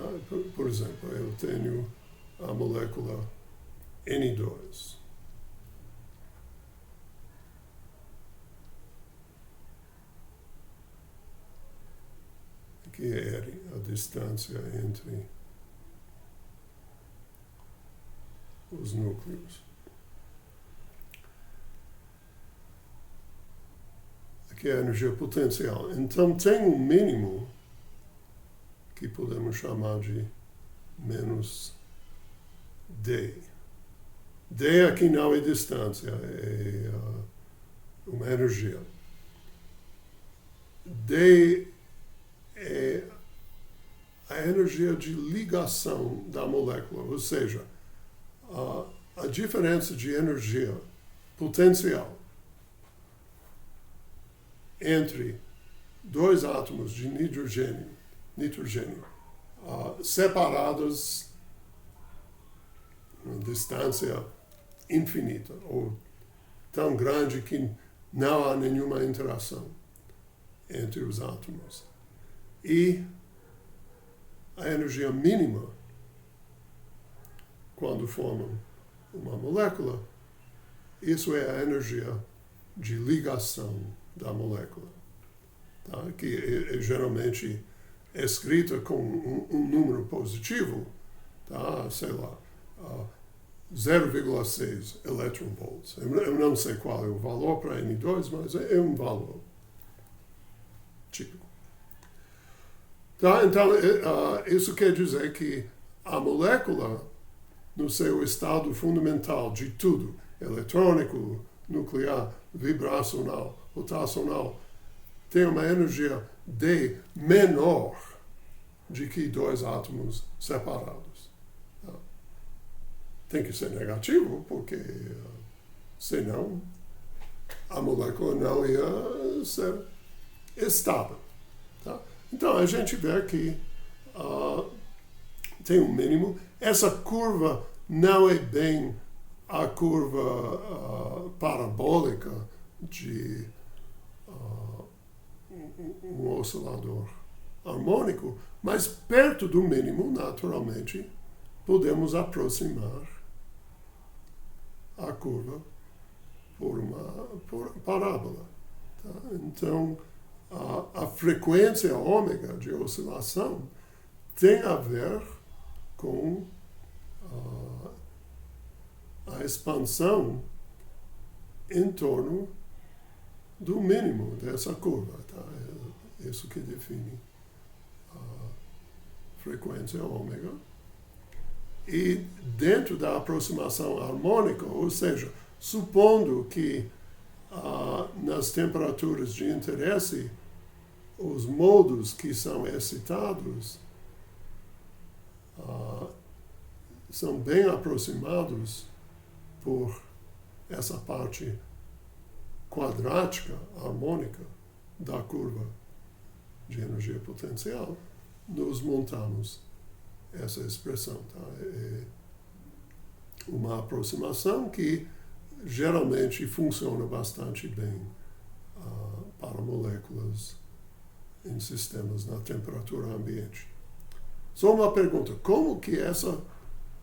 Por exemplo, eu tenho a molécula N2. Aqui é R, a distância entre os núcleos. Aqui é a energia potencial. Então tem um mínimo que podemos chamar de menos D. D aqui não é distância, é uma energia. D é a energia de ligação da molécula, ou seja, a diferença de energia potencial entre dois átomos de nitrogênio separados uma distância infinita, ou tão grande que não há nenhuma interação entre os átomos. E a energia mínima, quando formam uma molécula, isso é a energia de ligação da molécula, tá? Que é geralmente escrita com um número positivo, tá? Sei lá, 0,6 electronvolts. Eu não sei qual é o valor para N2, mas é um valor típico. Tá? Então, isso quer dizer que a molécula, no seu estado fundamental de tudo, eletrônico, nuclear, vibracional, rotacional, tem uma energia D menor de que dois átomos separados. Tá? Tem que ser negativo, porque senão a molécula não ia ser estável. Tá? Então a gente vê que tem um mínimo. Essa curva não é bem a curva parabólica de um oscilador harmônico, mas perto do mínimo, naturalmente, podemos aproximar a curva por uma parábola. Tá? Então, a frequência ômega de oscilação tem a ver com a expansão em torno do mínimo dessa curva. Tá? É isso que define a frequência ômega. E dentro da aproximação harmônica, ou seja, supondo que nas temperaturas de interesse, os modos que são excitados são bem aproximados por essa parte quadrática, harmônica, da curva de energia potencial, nos montamos essa expressão. Tá? É uma aproximação que geralmente funciona bastante bem para moléculas em sistemas na temperatura ambiente. Só uma pergunta, como que essa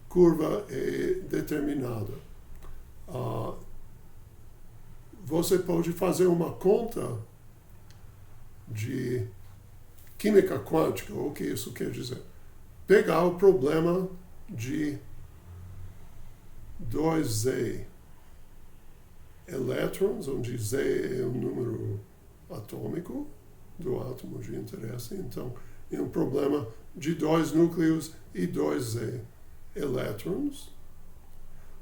curva é determinada? Você pode fazer uma conta de química quântica, o que isso quer dizer? Pegar o problema de 2Z elétrons, onde Z é o número atômico do átomo de interesse. Então, é um problema de 2 núcleos e 2Z elétrons.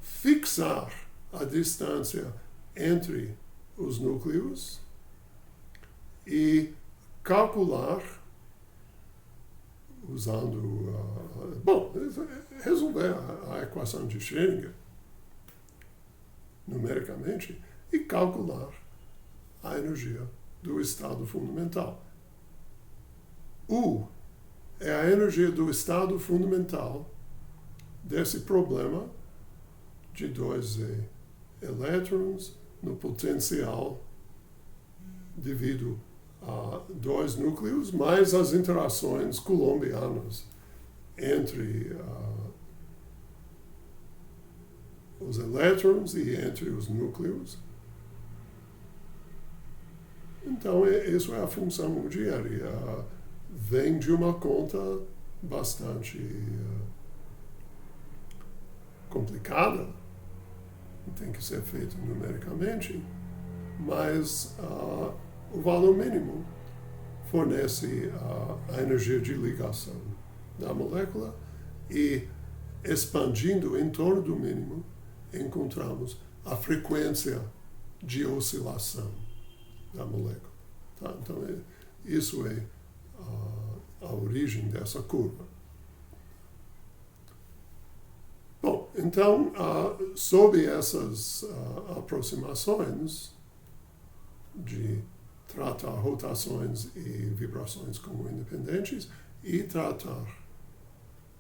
Fixar a distância entre os núcleos e calcular, usando, resolver a equação de Schrödinger numericamente e calcular a energia do estado fundamental. U é a energia do estado fundamental desse problema de 2Z elétrons no potencial devido a 2 núcleos, mais as interações coulombianas entre os elétrons e entre os núcleos. Então, isso é a função Modieri. Vem de uma conta bastante complicada, tem que ser feita numericamente, mas o valor mínimo fornece a energia de ligação da molécula e, expandindo em torno do mínimo, encontramos a frequência de oscilação da molécula. Tá? Então, isso é a origem dessa curva. Bom, então, sob essas aproximações de tratar rotações e vibrações como independentes e tratar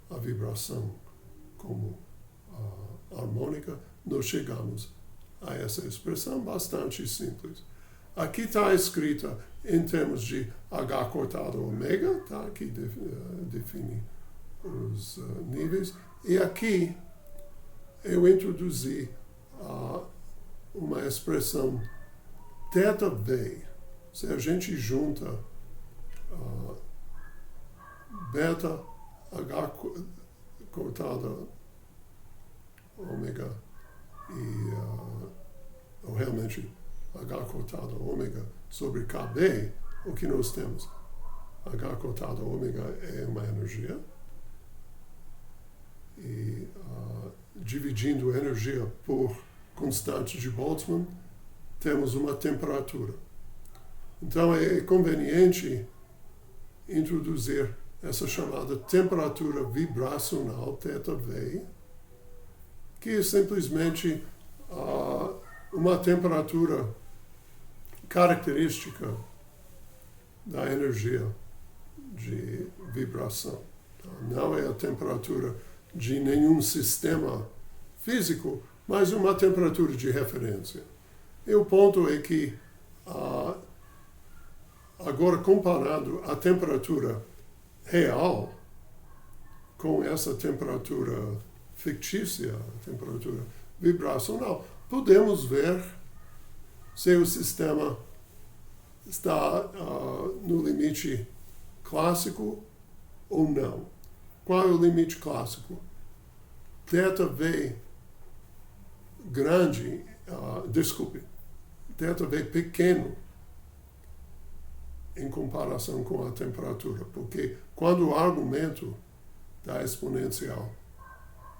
a vibração como harmônica, nós chegamos a essa expressão bastante simples. Aqui está escrita em termos de H cortado ômega, tá? Que define os níveis. E aqui eu introduzi uma expressão θV. Se a gente junta beta H cortada ômega ou realmente H cortado ômega sobre KB, o que nós temos? H cortado ômega é uma energia e dividindo a energia por constante de Boltzmann, temos uma temperatura. Então é conveniente introduzir essa chamada temperatura vibracional, θV, que é simplesmente uma temperatura característica da energia de vibração. Não é a temperatura de nenhum sistema físico, mas uma temperatura de referência. E o ponto é que, agora comparando a temperatura real com essa temperatura fictícia, a temperatura vibracional, podemos ver se o sistema está no limite clássico ou não. Qual é o limite clássico? θV grande, θV pequeno em comparação com a temperatura, porque quando o argumento da exponencial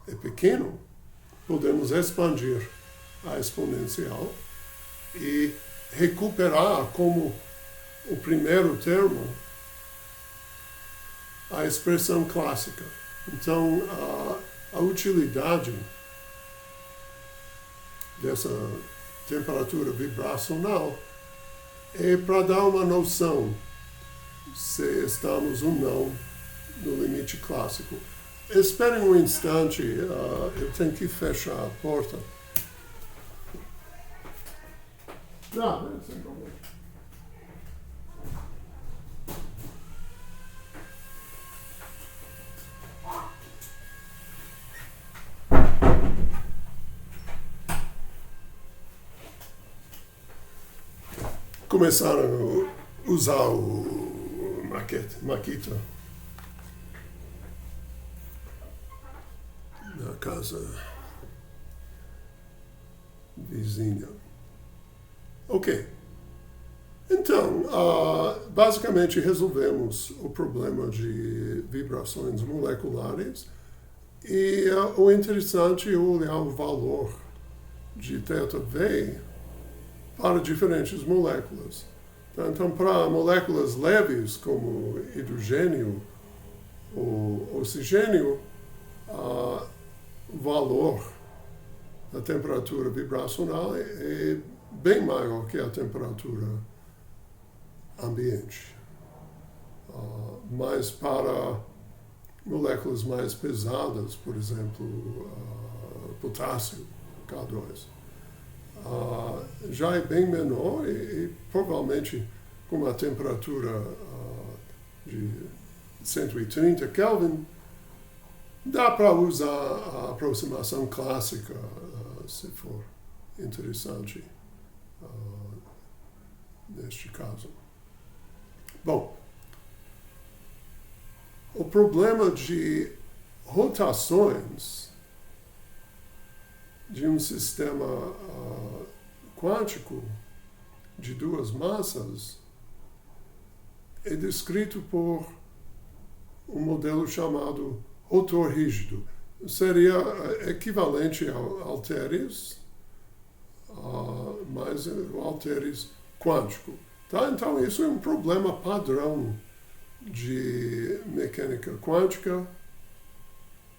é pequeno, podemos expandir a exponencial e recuperar como o primeiro termo a expressão clássica. Então, a utilidade dessa temperatura vibracional é para dar uma noção se estamos ou não no limite clássico. Esperem um instante, eu tenho que fechar a porta. Não, sem problema. Começaram a usar o Makita na casa vizinha. Ok. Então, basicamente resolvemos o problema de vibrações moleculares e o interessante é olhar o valor de θV para diferentes moléculas. Então, para moléculas leves, como hidrogênio ou oxigênio, o valor da temperatura vibracional é bem maior que a temperatura ambiente. Mas para moléculas mais pesadas, por exemplo, potássio, K2, já é bem menor e provavelmente com uma temperatura de 130 Kelvin, dá para usar a aproximação clássica, se for interessante neste caso. Bom, o problema de rotações de um sistema quântico de duas massas é descrito por um modelo chamado rotor rígido. Seria equivalente ao halteres, mas o halteres quântico. Tá? Então, isso é um problema padrão de mecânica quântica,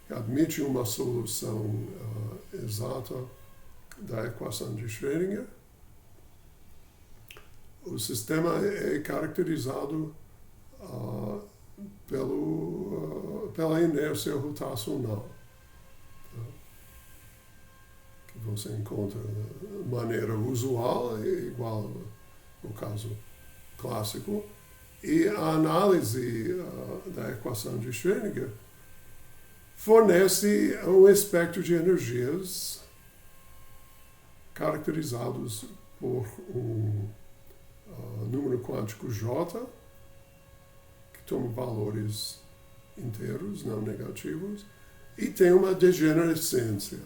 que admite uma solução exata da equação de Schrödinger. O sistema é caracterizado pela inércia rotacional, tá? Que você encontra de maneira usual, igual no caso clássico, e a análise da equação de Schrödinger fornece um espectro de energias caracterizados por um número quântico J, que toma valores inteiros, não negativos, e tem uma degenerescência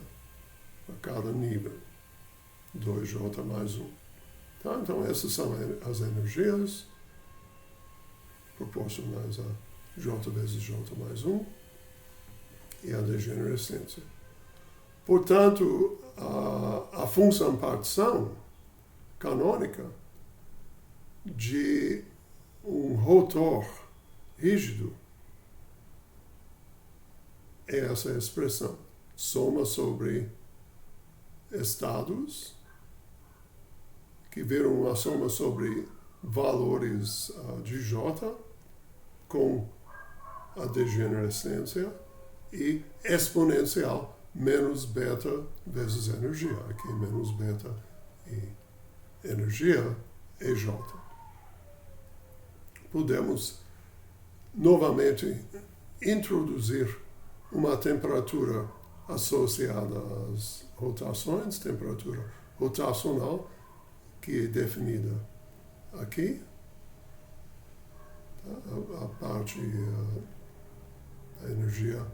a cada nível, 2J mais 1. Tá? Então, essas são as energias proporcionais a J vezes J mais 1 e a degenerescência. Portanto, a função partição canônica de um rotor rígido é essa expressão. Soma sobre estados, que viram uma soma sobre valores de J com a degenerescência e exponencial menos beta vezes energia. Aqui menos beta e energia é J. Podemos novamente introduzir uma temperatura associada às rotações, temperatura rotacional, que é definida aqui. A parte da energia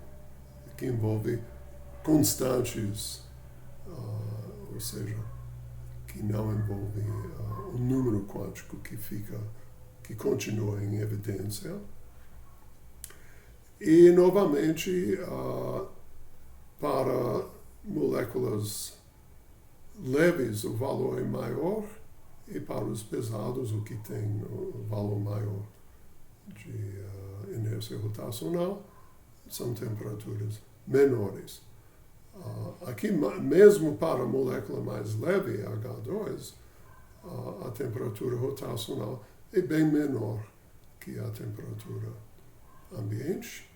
que envolve constantes, ou seja, que não envolve um número quântico que continua em evidência. E, novamente, para moléculas leves o valor é maior e para os pesados o que tem o valor maior de inércia rotacional são temperaturas menores. Aqui, mesmo para a molécula mais leve, H2, a temperatura rotacional é bem menor que a temperatura ambiente.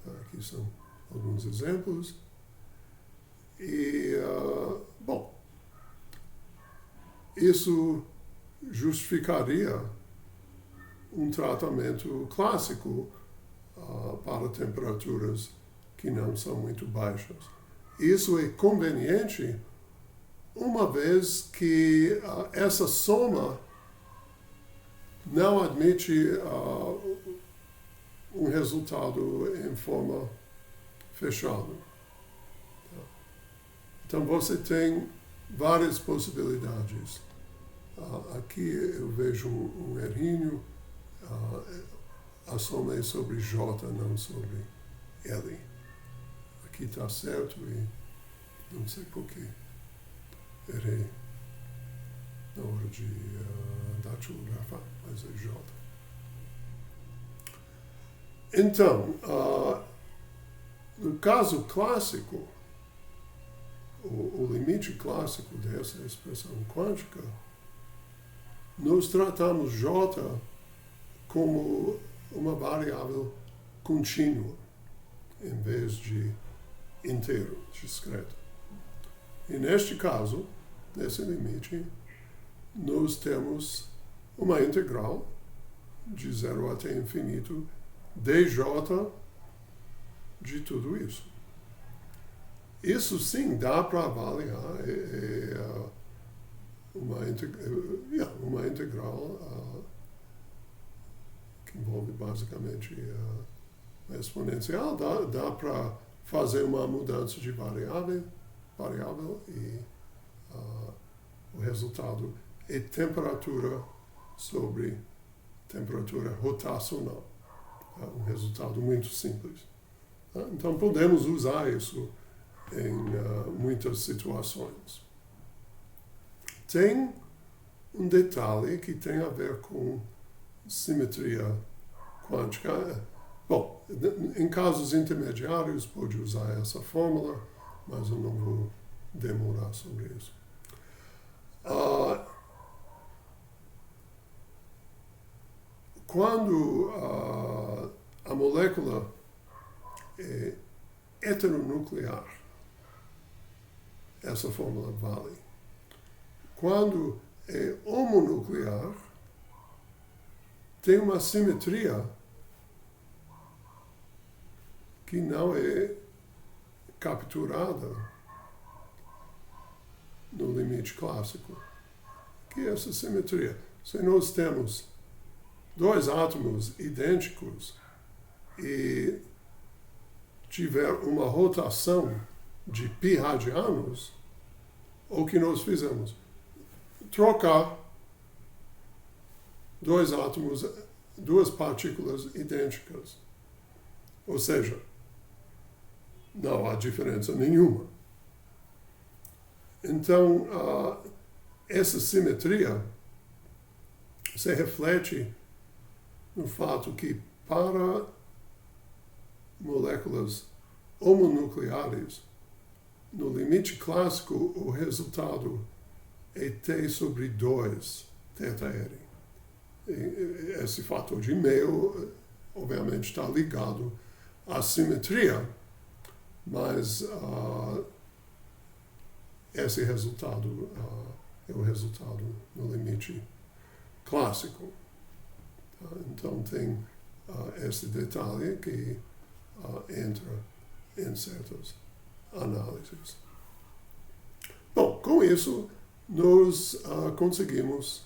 Aqui são alguns exemplos. E, bom, isso justificaria um tratamento clássico para temperaturas que não são muito baixas. Isso é conveniente uma vez que essa soma não admite um resultado em forma fechada. Então você tem várias possibilidades. Aqui eu vejo um errinho, a soma é sobre J, não sobre L. Aqui está certo e não sei por que errei na hora de datilografar, mas é J. Então, no caso clássico, o limite clássico dessa expressão quântica, nós tratamos J como uma variável contínua, em vez de inteiro, discreto. E neste caso, nesse limite, nós temos uma integral de 0 até infinito dj de tudo isso. Isso sim dá para avaliar uma integral que envolve basicamente a exponencial. Dá para fazer uma mudança de variável e o resultado é temperatura sobre temperatura rotacional. Um resultado muito simples. Então podemos usar isso em muitas situações. Tem um detalhe que tem a ver com simetria quântica. Bom, em casos intermediários pode usar essa fórmula, mas eu não vou demorar sobre isso. Quando a molécula é heteronuclear, essa fórmula vale. Quando é homonuclear, tem uma simetria que não é capturada no limite clássico. Que é essa simetria? Se nós temos dois átomos idênticos e tiver uma rotação de π radianos, o que nós fizemos? Trocar dois átomos, duas partículas idênticas. Ou seja, não há diferença nenhuma. Então, essa simetria se reflete no fato que para moléculas homonucleares, no limite clássico, o resultado é T sobre 2 θr. Esse fator de meio, obviamente, está ligado à simetria, mas esse resultado é o resultado no limite clássico. Então tem esse detalhe que entra em certas análises. Bom, com isso, nós conseguimos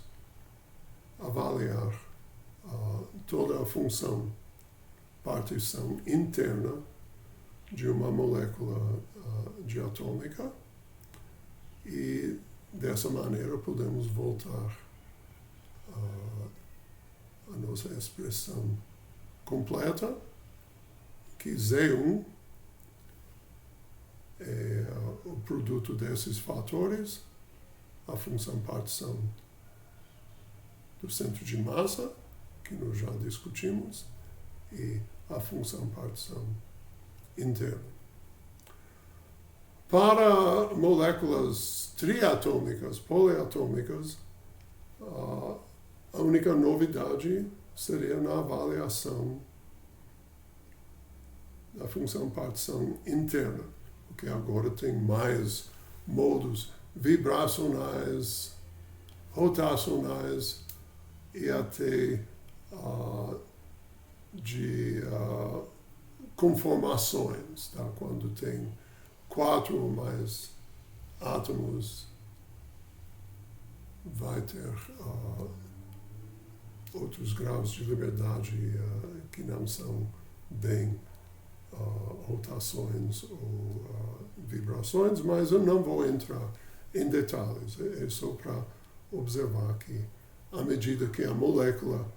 avaliar toda a função partição interna de uma molécula diatômica e dessa maneira podemos voltar a nossa expressão completa, que Z1 é o produto desses fatores, a função partição do centro de massa, que nós já discutimos, e a função partição interna. Para moléculas triatômicas, poliatômicas, a única novidade seria na avaliação da função partição interna, porque agora tem mais modos vibracionais, rotacionais e até de conformações, tá? Quando tem 4 ou mais átomos, vai ter outros graus de liberdade que não são bem rotações ou vibrações, mas eu não vou entrar em detalhes. É só para observar que, à medida que a molécula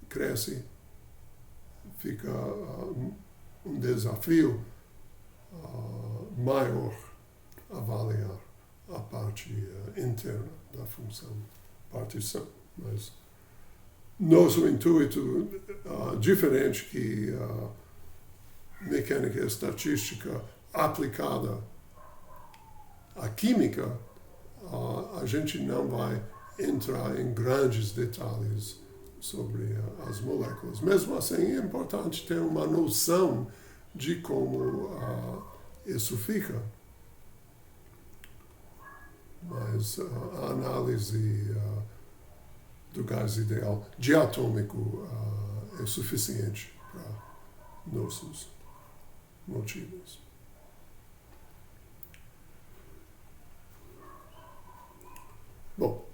cresce, fica um desafio maior avaliar a parte interna da função partição. Mas nosso intuito, diferente que mecânica estatística aplicada à química, a gente não vai entrar em grandes detalhes sobre as moléculas. Mesmo assim, é importante ter uma noção de como isso fica. Mas a análise do gás ideal diatômico é suficiente para nossos motivos. Bom,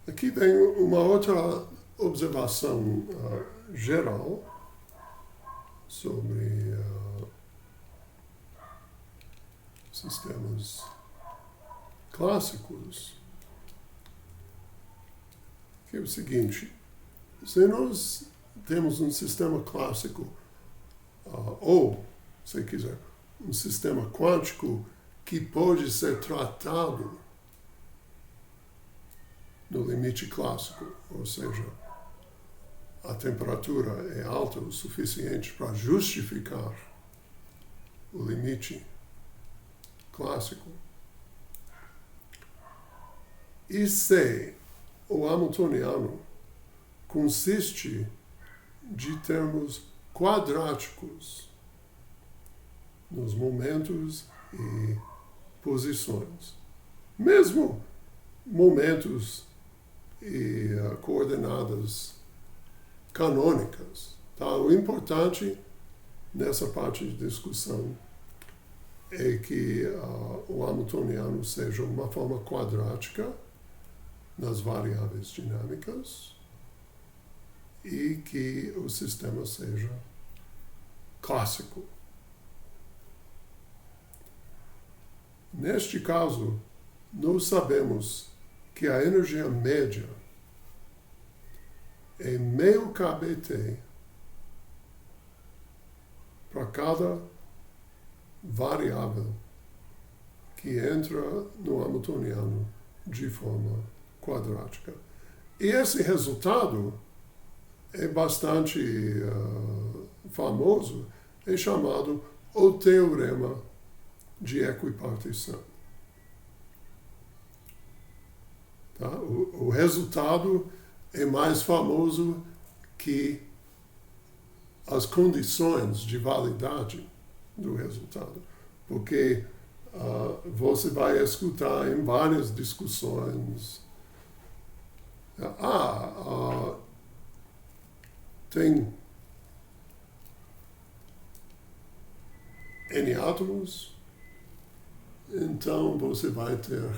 aqui vem uma outra observação geral sobre sistemas clássicos, que é o seguinte: se nós temos um sistema clássico, ou, se quiser, um sistema quântico que pode ser tratado no limite clássico, ou seja, a temperatura é alta o suficiente para justificar o limite clássico. E se o hamiltoniano consiste de termos quadráticos nos momentos e posições, mesmo momentos e coordenadas canônicas, tá? O importante nessa parte de discussão é que o hamiltoniano seja uma forma quadrática nas variáveis dinâmicas e que o sistema seja clássico. Neste caso, nós sabemos que a energia média é meio kBt para cada variável que entra no hamiltoniano de forma quadrática. E esse resultado é bastante famoso, é chamado o teorema de equipartição. Tá? O resultado é mais famoso que as condições de validade do resultado, porque você vai escutar em várias discussões tem N átomos, então você vai ter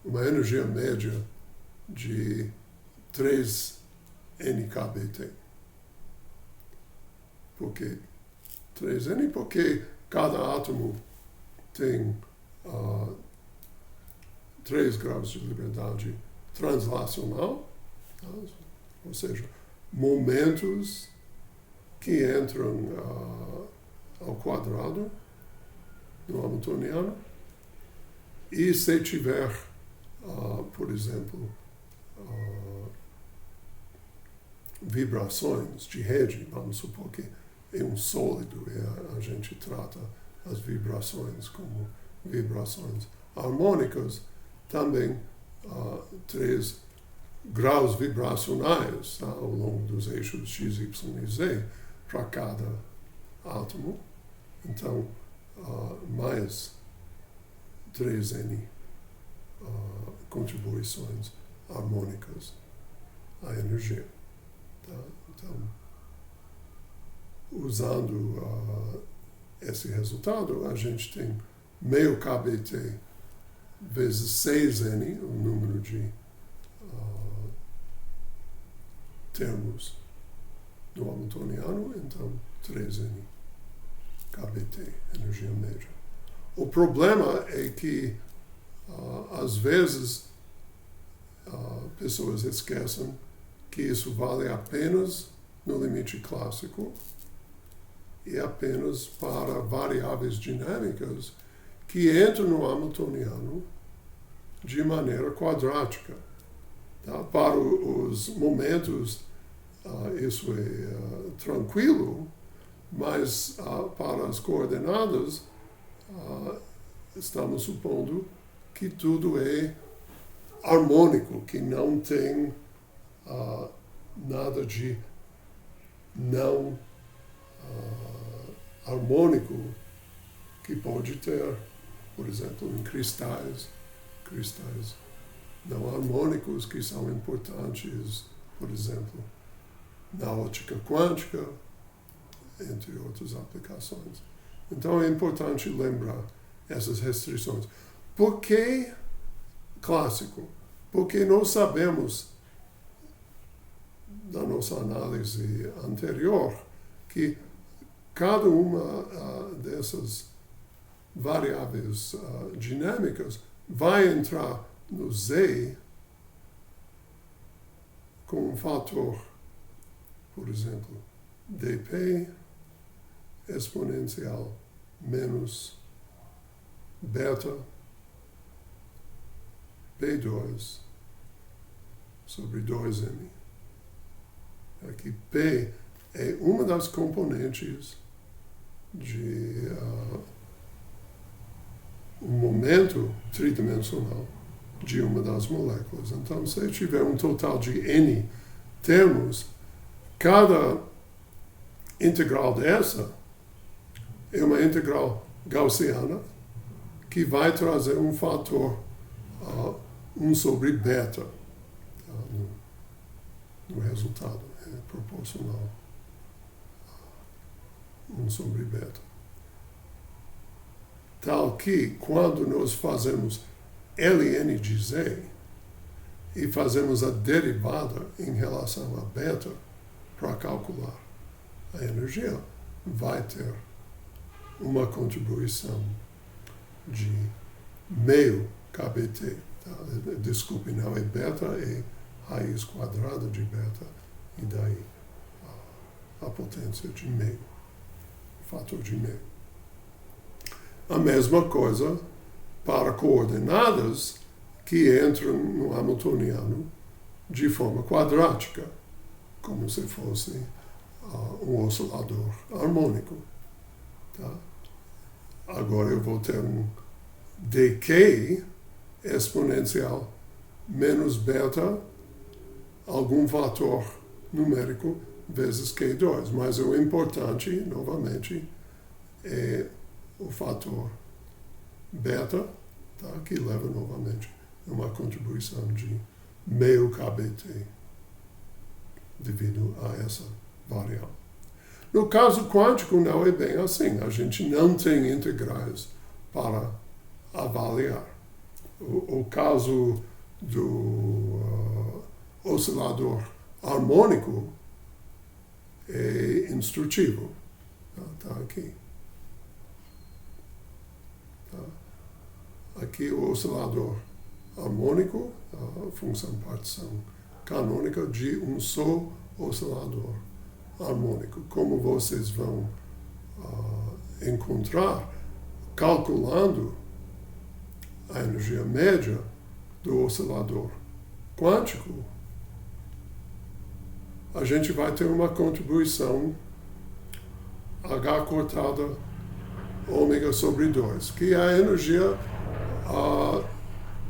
uma energia média de 3 NKBT. Por quê 3N? Porque cada átomo tem 3 graus de liberdade translacional Tá? Ou seja, momentos que entram ao quadrado no hamiltoniano, e se tiver, por exemplo, vibrações de rede, vamos supor que é um sólido e a gente trata as vibrações como vibrações harmônicas, também 3 graus vibracionais, tá, ao longo dos eixos x, y e z para cada átomo. Então, mais 3n contribuições harmônicas à energia. Tá? Então, usando esse resultado, a gente tem meio kBt vezes 6n, o número de termos do hamiltoniano, então 3n kBt, energia média. O problema é que, às vezes, pessoas esquecem que isso vale apenas no limite clássico e apenas para variáveis dinâmicas que entram no hamiltoniano de maneira quadrática. Tá? Para os momentos, isso é tranquilo, mas para as coordenadas, estamos supondo que tudo é harmônico, que não tem nada de não harmônico que pode ter, por exemplo, em cristais não harmônicos que são importantes, por exemplo, na ótica quântica, entre outras aplicações. Então é importante lembrar essas restrições. Por que clássico? Porque nós sabemos, da nossa análise anterior, que cada uma dessas variáveis dinâmicas vai entrar no Z com um fator, por exemplo, dp exponencial menos beta P2 sobre 2m. Aqui P é uma das componentes de um momento tridimensional de uma das moléculas. Então, se tiver um total de n termos, cada integral dessa é uma integral gaussiana que vai trazer um fator 1 sobre beta no resultado. É proporcional 1 sobre beta. Tal que, quando nós fazemos ln de z e fazemos a derivada em relação a beta para calcular a energia, vai ter uma contribuição de meio kBt. Tá? Desculpe, não é beta, é raiz quadrada de beta, e daí a potência de meio, fator de meio. A mesma coisa para coordenadas que entram no hamiltoniano de forma quadrática, como se fosse um oscilador harmônico. Tá? Agora eu vou ter um dk exponencial menos beta, algum fator numérico, vezes Q2. Mas o importante, novamente, é o fator beta, tá? Que leva novamente a uma contribuição de meio kBt devido a essa variável. No caso quântico não é bem assim. A gente não tem integrais para avaliar. O caso do oscilador harmônico é instrutivo. Tá aqui. Tá? Aqui o oscilador harmônico, a função partição canônica de um só oscilador harmônico. Como vocês vão encontrar calculando a energia média do oscilador quântico, a gente vai ter uma contribuição H cortada ômega sobre 2, que é a energia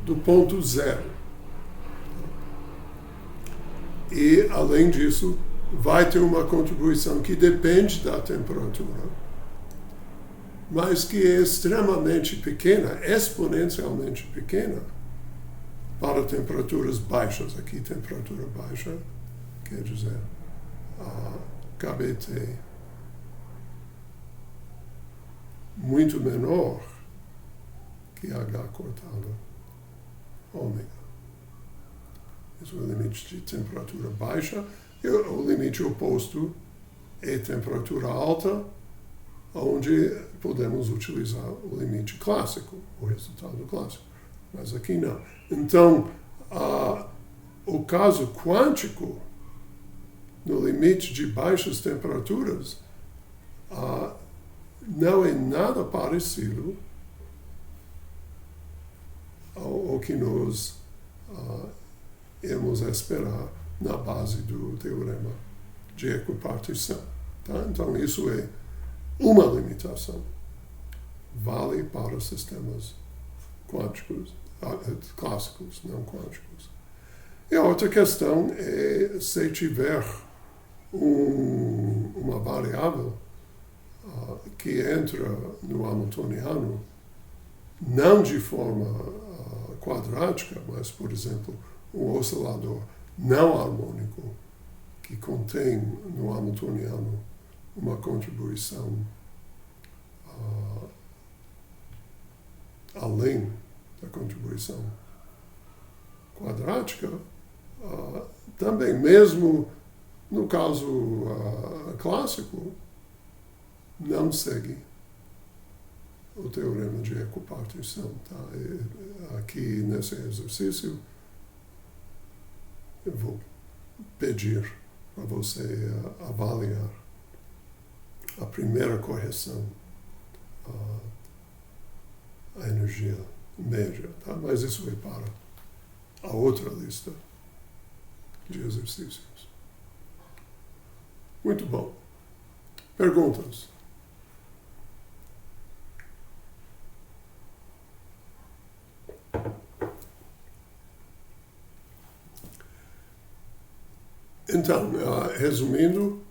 do ponto zero. E, além disso, vai ter uma contribuição que depende da temperatura, mas que é extremamente pequena, exponencialmente pequena, para temperaturas baixas. Aqui, temperatura baixa quer dizer KBT muito menor que H cortada ômega. Esse é o limite de temperatura baixa. E o limite oposto é temperatura alta, onde podemos utilizar o limite clássico, o resultado clássico. Mas aqui não. Então, o caso quântico, no limite de baixas temperaturas, não é nada parecido ao que nós irmos esperar na base do teorema de equipartição. Tá? Então, isso é uma limitação. Vale para sistemas quânticos, clássicos, não quânticos. E a outra questão é se tiver uma variável que entra no Hamiltoniano, não de forma quadrática, mas, por exemplo, um oscilador não harmônico que contém no Hamiltoniano uma contribuição além da contribuição quadrática, também, mesmo no caso clássico, não segue o teorema de equipartição. Tá? Aqui, nesse exercício, eu vou pedir para você avaliar a primeira correção, a energia média, tá? Mas isso é para a outra lista de exercícios. Muito bom. Perguntas? Então, resumindo,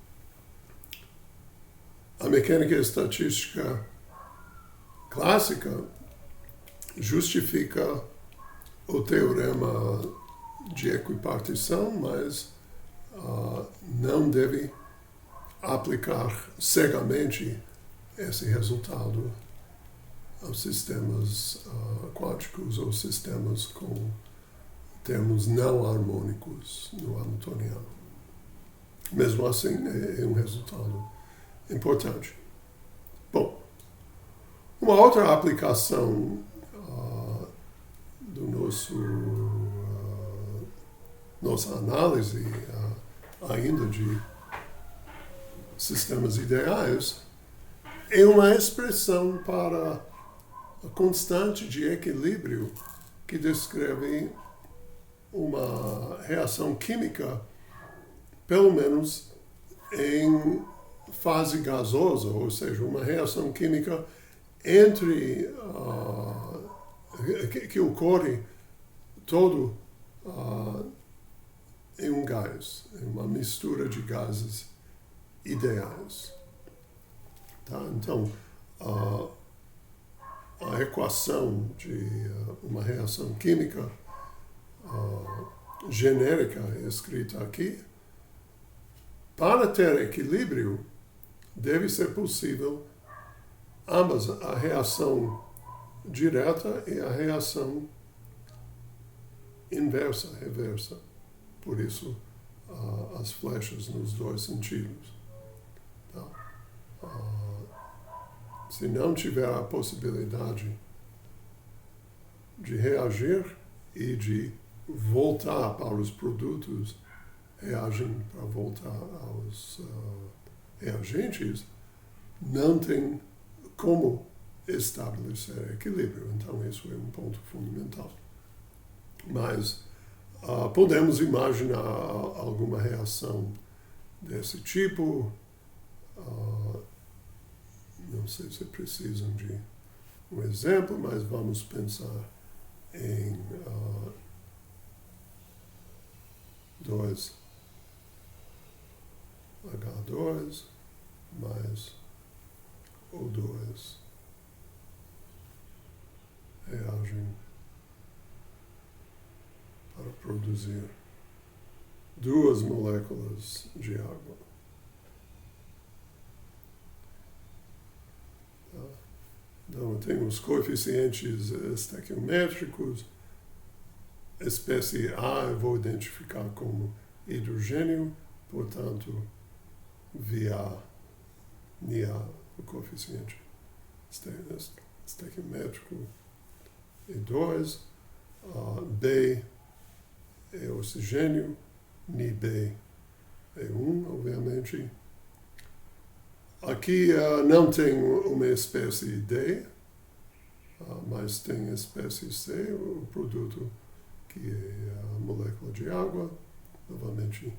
a mecânica estatística clássica justifica o teorema de equipartição, mas não deve aplicar cegamente esse resultado aos sistemas quânticos ou sistemas com termos não harmônicos no Hamiltoniano. Mesmo assim, é um resultado importante. Bom, uma outra aplicação do nossa análise ainda de sistemas ideais é uma expressão para a constante de equilíbrio que descreve uma reação química, pelo menos em fase gasosa, ou seja, uma reação química entre que ocorre todo em um gás, em uma mistura de gases ideais. Tá? Então, a equação de uma reação química genérica escrita aqui, para ter equilíbrio, deve ser possível ambas, a reação direta e a reação inversa, reversa. Por isso, as flechas nos dois sentidos. Tá? Se não tiver a possibilidade de reagir e de voltar para os produtos reagem para voltar aos reagentes, não tem como estabelecer equilíbrio. Então, isso é um ponto fundamental. Mas podemos imaginar alguma reação desse tipo. Não sei se precisam de um exemplo, mas vamos pensar em 2H2 mais O2 reagem para produzir 2 moléculas de água. Então, tem os coeficientes estequiométricos. Espécie A eu vou identificar como hidrogênio, portanto, via NiA, o coeficiente estequiométrico, e 2. B é oxigênio, NiB é 1, obviamente. Aqui não tem uma espécie D, mas tem a espécie C, o produto que é a molécula de água, novamente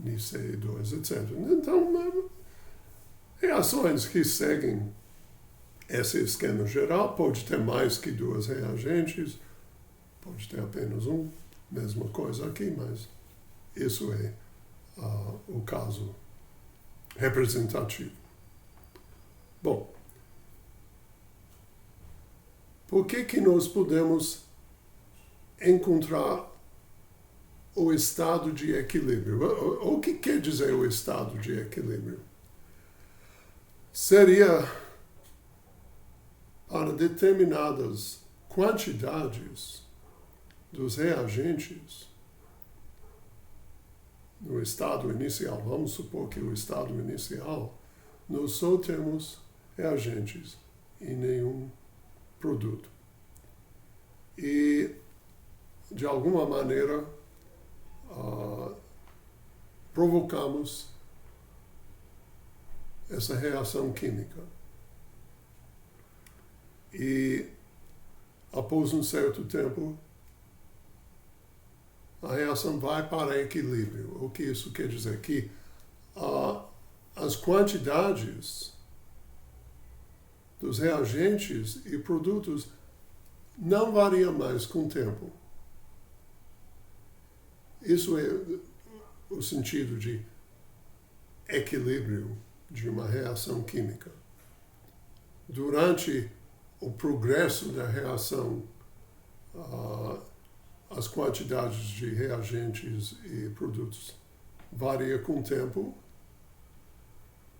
NiCe2, etc. Então, reações que seguem esse esquema geral, pode ter mais que 2 reagentes, pode ter apenas um, mesma coisa aqui, mas isso é o caso representativo. Bom, por que nós podemos encontrar o estado de equilíbrio? O que quer dizer o estado de equilíbrio? Seria para determinadas quantidades dos reagentes no estado inicial. Vamos supor que o estado inicial nós só temos reagentes e nenhum produto. E, de alguma maneira, provocamos essa reação química. E, após um certo tempo, a reação vai para equilíbrio. O que isso quer dizer? Que as quantidades dos reagentes e produtos não variam mais com o tempo. Isso é o sentido de equilíbrio de uma reação química. Durante o progresso da reação, as quantidades de reagentes e produtos variam com o tempo,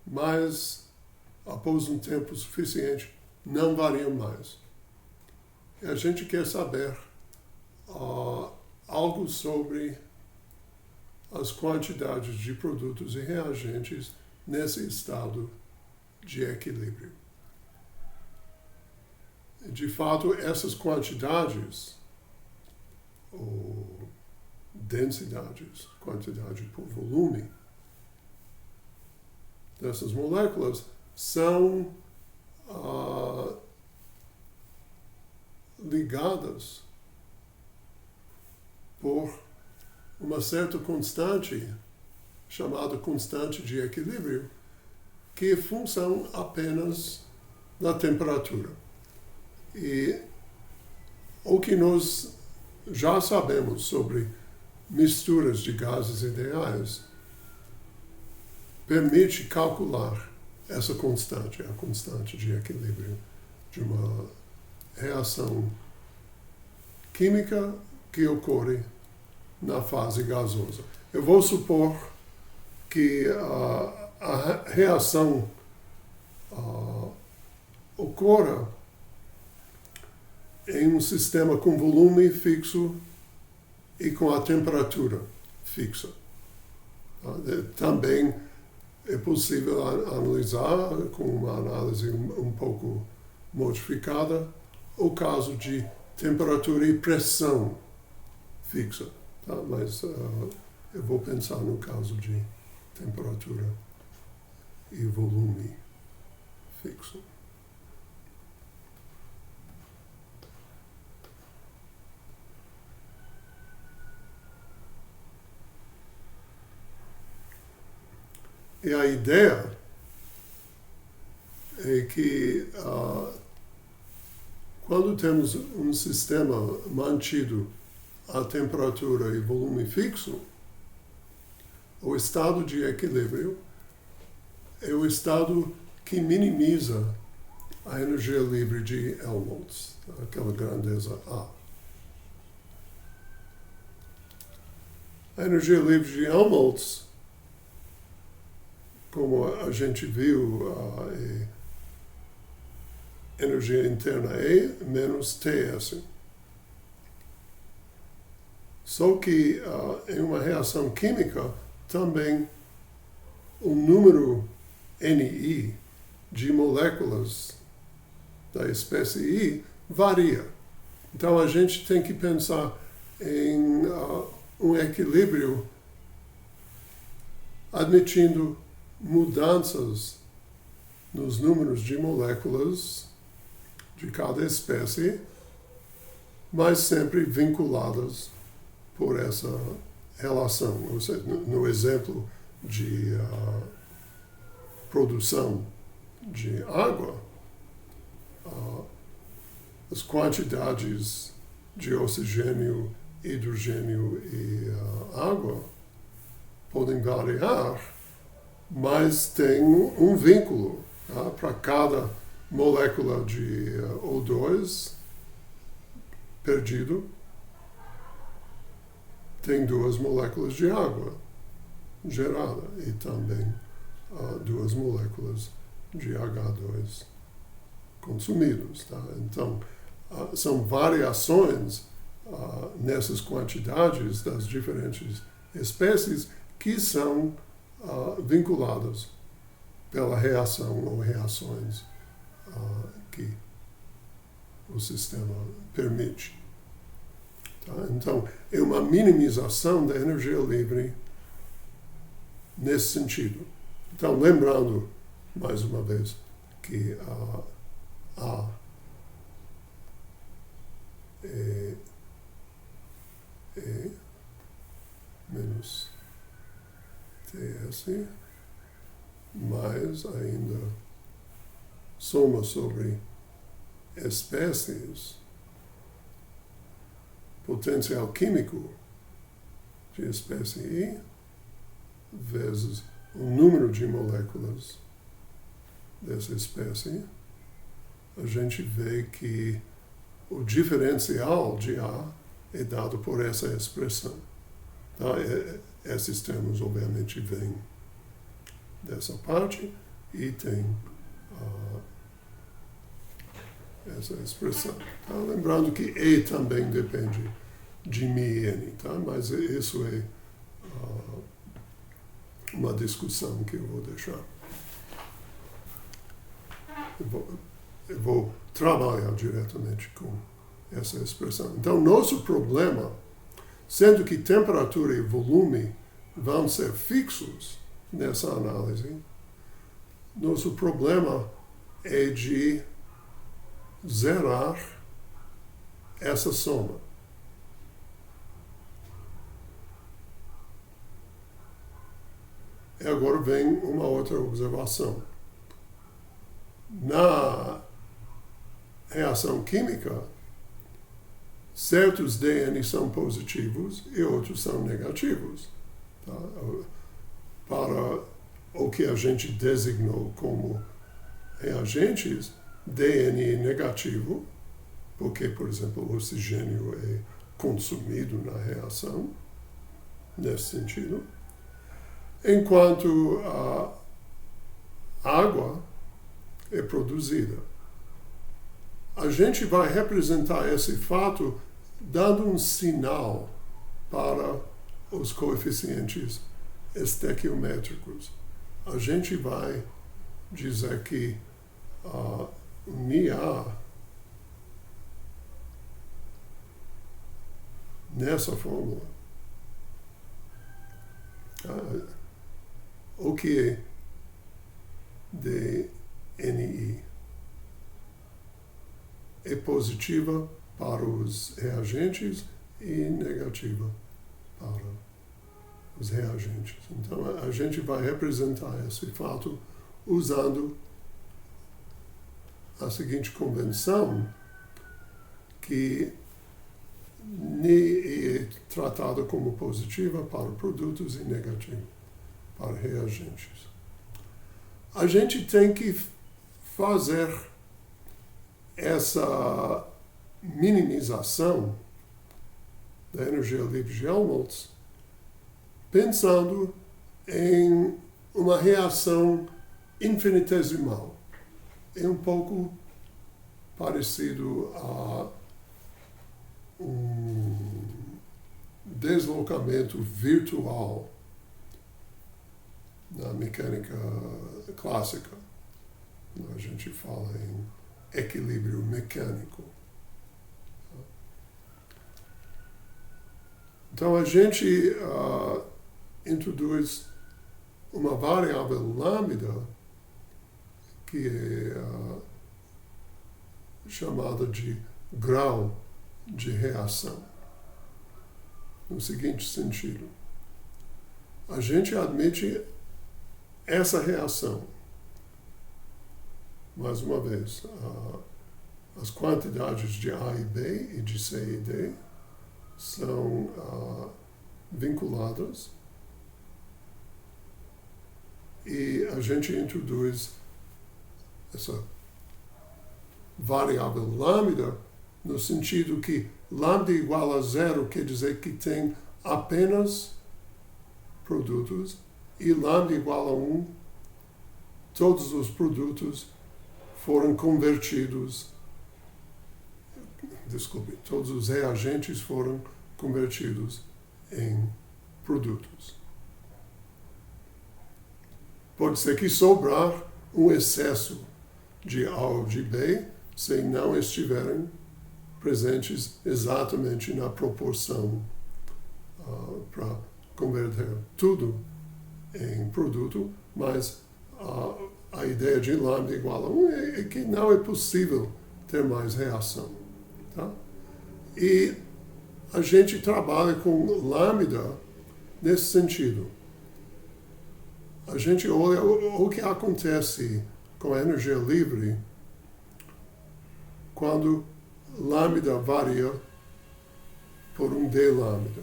mas após um tempo suficiente não variam mais. E a gente quer saber algo sobre as quantidades de produtos e reagentes nesse estado de equilíbrio. De fato, essas quantidades, ou densidades, quantidade por volume, dessas moléculas, são ligadas por uma certa constante, chamada constante de equilíbrio, que é função apenas da temperatura. E o que nós já sabemos sobre misturas de gases ideais permite calcular essa constante, a constante de equilíbrio de uma reação química que ocorre na fase gasosa. Eu vou supor que a reação ocorra em um sistema com volume fixo e com a temperatura fixa. Também é possível analisar, com uma análise um pouco modificada, o caso de temperatura e pressão fixa. Tá? Mas eu vou pensar no caso de temperatura e volume fixo. E a ideia é que quando temos um sistema mantido a temperatura e volume fixo, o estado de equilíbrio é o estado que minimiza a energia livre de Helmholtz, aquela grandeza A. A energia livre de Helmholtz, como a gente viu, energia interna E menos TS. Só que em uma reação química, também o número NI de moléculas da espécie I varia. Então a gente tem que pensar em um equilíbrio admitindo mudanças nos números de moléculas de cada espécie, mas sempre vinculadas por essa relação. Ou seja, no exemplo de produção de água, as quantidades de oxigênio, hidrogênio e água podem variar, mas tem um vínculo, tá? Para cada molécula de O2 perdido, tem 2 moléculas de água gerada e também 2 moléculas de H2 consumidos. Tá? Então, são variações nessas quantidades das diferentes espécies que são vinculadas pela reação ou reações que o sistema permite. Tá? Então, é uma minimização da energia livre nesse sentido. Então, lembrando, mais uma vez, que A é E menos TS, mais ainda soma sobre espécies, potencial químico de espécie I, vezes o número de moléculas dessa espécie, a gente vê que o diferencial de A é dado por essa expressão. Tá? Esses termos, obviamente, vêm dessa parte e tem essa expressão. Tá? Lembrando que E também depende de μ e N, tá? Mas isso é uma discussão que eu vou deixar. Eu vou trabalhar diretamente com essa expressão. Então, nosso problema, sendo que temperatura e volume vão ser fixos nessa análise, nosso problema é de zerar essa soma. E agora vem uma outra observação. Na reação química, certos DN são positivos e outros são negativos. Tá? Para o que a gente designou como reagentes, DN é negativo, porque, por exemplo, o oxigênio é consumido na reação, nesse sentido, enquanto a água é produzida. A gente vai representar esse fato dando um sinal para os coeficientes estequiométricos. A gente vai dizer que nessa fórmula, o que é DNI? É positiva para os reagentes e negativa para os reagentes. Então, a gente vai representar esse fato usando a seguinte convenção, que Ni é tratada como positiva para produtos e negativa para reagentes. A gente tem que fazer essa minimização da energia livre de Helmholtz pensando em uma reação infinitesimal. É um pouco parecido a um deslocamento virtual na mecânica clássica. A gente fala em equilíbrio mecânico. Então a gente introduz uma variável lambda que é chamada de grau de reação. No seguinte sentido, a gente admite essa reação. Mais uma vez, as quantidades de A e B e de C e D são vinculadas e a gente introduz essa variável lambda no sentido que lambda igual a zero quer dizer que tem apenas produtos e lambda igual a 1, todos os produtos foram convertidos, todos os reagentes foram convertidos em produtos. Pode ser que sobrar um excesso de A ou de B se não estiverem presentes exatamente na proporção para converter tudo em produto, mas a ideia de lambda igual a 1 é que não é possível ter mais reação. Tá? E a gente trabalha com lambda nesse sentido. A gente olha o que acontece com a energia livre quando lambda varia por um d lambda.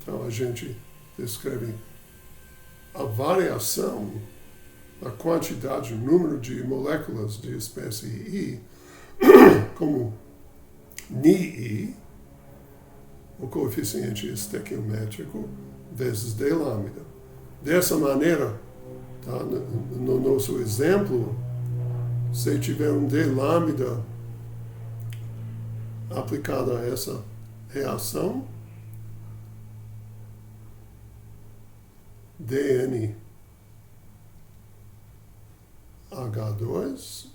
Então a gente descreve a variação da quantidade, o número de moléculas de espécie I como Ni, o coeficiente estequiométrico, vezes d lambda. Dessa maneira, tá, no nosso exemplo, se tiver um d lambda aplicado a essa reação, dN H2,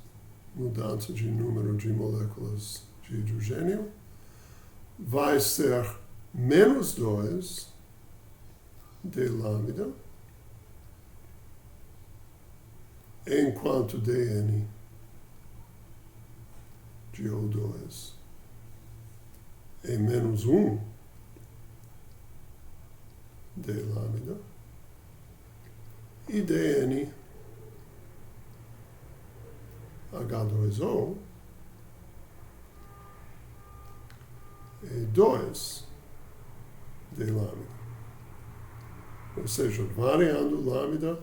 mudança de número de moléculas de hidrogênio, vai ser menos 2 d lambda, enquanto dN de O2 é menos 1 d lambda, e dN H2O é 2 d lambda. Ou seja, variando lambda,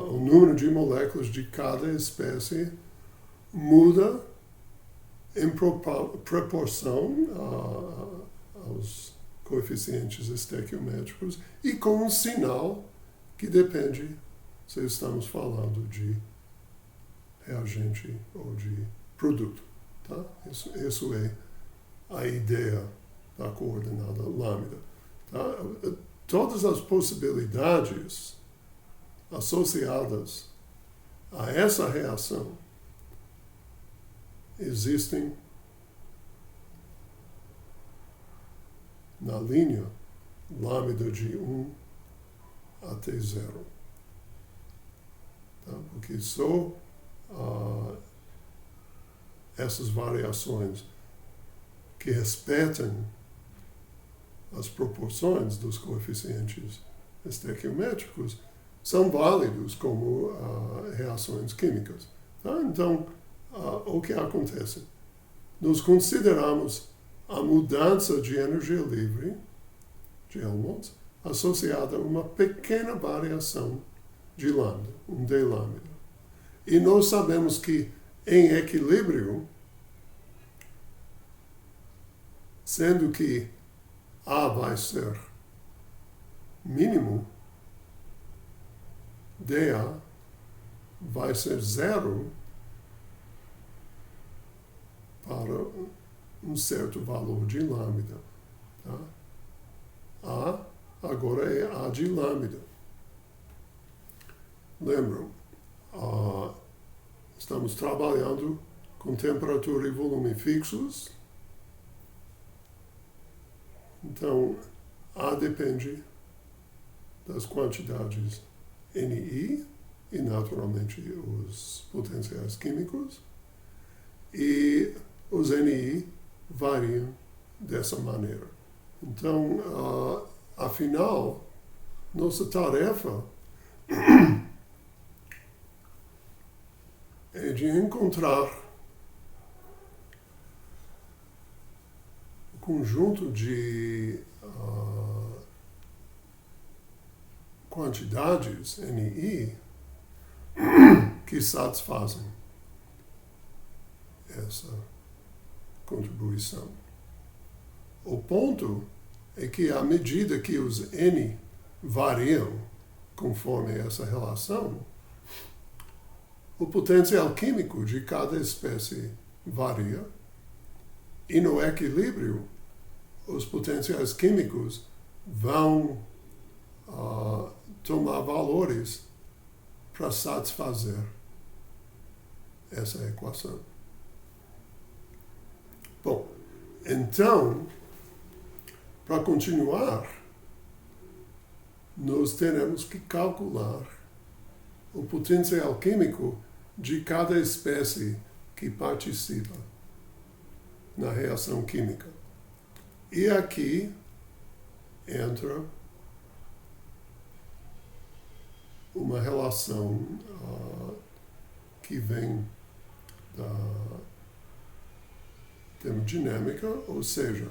o número de moléculas de cada espécie muda em proporção aos coeficientes estequiométricos e com um sinal que depende se estamos falando de reagente ou de produto. Tá? Isso é a ideia da coordenada lambda. Tá? Todas as possibilidades associadas a essa reação existem na linha lambda de 1 até 0. Tá? Porque só essas variações que respeitam as proporções dos coeficientes estequiométricos são válidos como reações químicas. Tá? Então, o que acontece? Nós consideramos a mudança de energia livre de Helmholtz associada a uma pequena variação de lambda, um d lambda. E nós sabemos que em equilíbrio, sendo que A vai ser mínimo, dA vai ser zero para um certo valor de lambda. Tá? A agora é A de lambda. Lembram? Estamos trabalhando com temperatura e volume fixos. Então, A depende das quantidades NI e, naturalmente, os potenciais químicos. E os NI variam dessa maneira. Então, afinal, nossa tarefa é de encontrar um conjunto de quantidades NI que satisfazem essa contribuição. O ponto é que, à medida que os N variam conforme essa relação, o potencial químico de cada espécie varia, e no equilíbrio, os potenciais químicos vão tomar valores para satisfazer essa equação. Bom, então, para continuar, nós teremos que calcular o potencial químico de cada espécie que participa na reação química. E aqui entra uma relação que vem da termodinâmica, ou seja,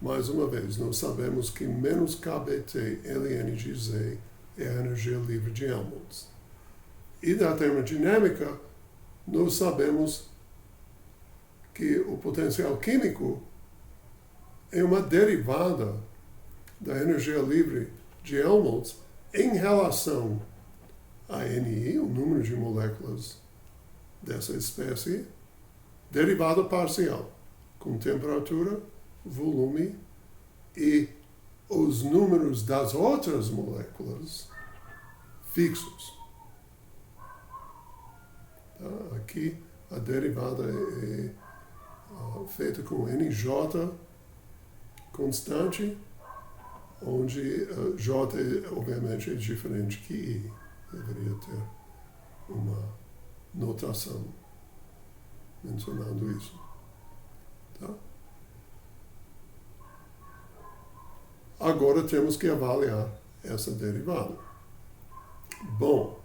mais uma vez, nós sabemos que menos KBT ln de Z é a energia livre de Helmholtz. E da termodinâmica, nós sabemos que o potencial químico é uma derivada da energia livre de Helmholtz em relação a NI, o número de moléculas dessa espécie, derivada parcial, com temperatura, volume e os números das outras moléculas fixos. Tá? Aqui a derivada é feita com NJ constante, onde J obviamente é diferente que I. Deveria ter uma notação mencionando isso. Tá? Agora temos que avaliar essa derivada. Bom,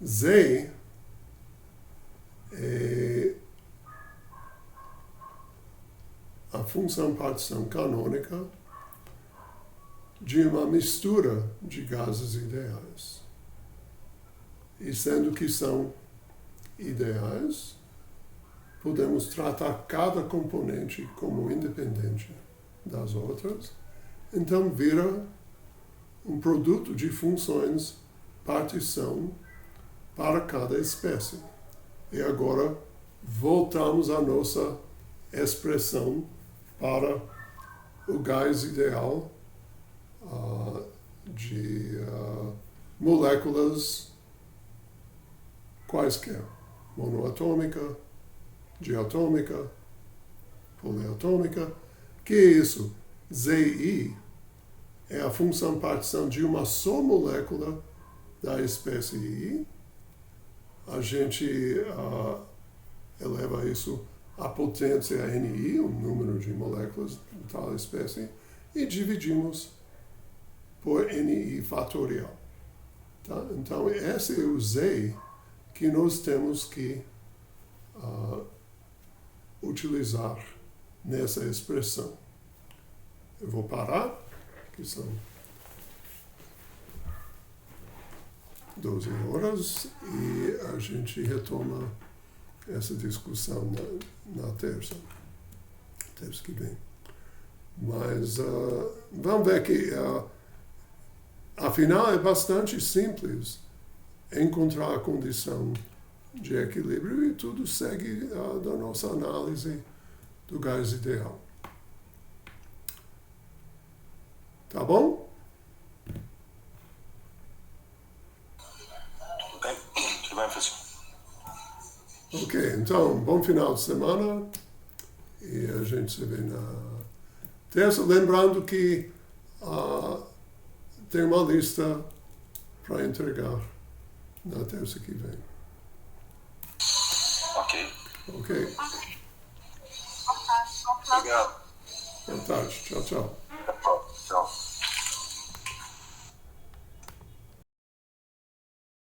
Z é a função partição canônica de uma mistura de gases ideais. E sendo que são ideais, podemos tratar cada componente como independente das outras. Então vira um produto de funções partição para cada espécie. E agora voltamos à nossa expressão para o gás ideal de moléculas quaisquer, monoatômica, diatômica, poliatômica, que é isso? ZI é a função partição de uma só molécula da espécie I. A gente eleva isso à potência NI, o número de moléculas de tal espécie, e dividimos por NI fatorial. Tá? Então, esse é o Z que nós temos que utilizar nessa expressão. Eu vou parar, que são 12 horas, e a gente retoma essa discussão na terça que vem. Mas vamos ver que, afinal, é bastante simples encontrar a condição de equilíbrio e tudo segue da nossa análise do gás ideal. Tá bom? Tudo bem, professor. Ok, então, bom final de semana e a gente se vê na terça. Lembrando que tem uma lista para entregar na terça que vem. Ok. Ok. Obrigado. Boa tarde. Tchau, tchau.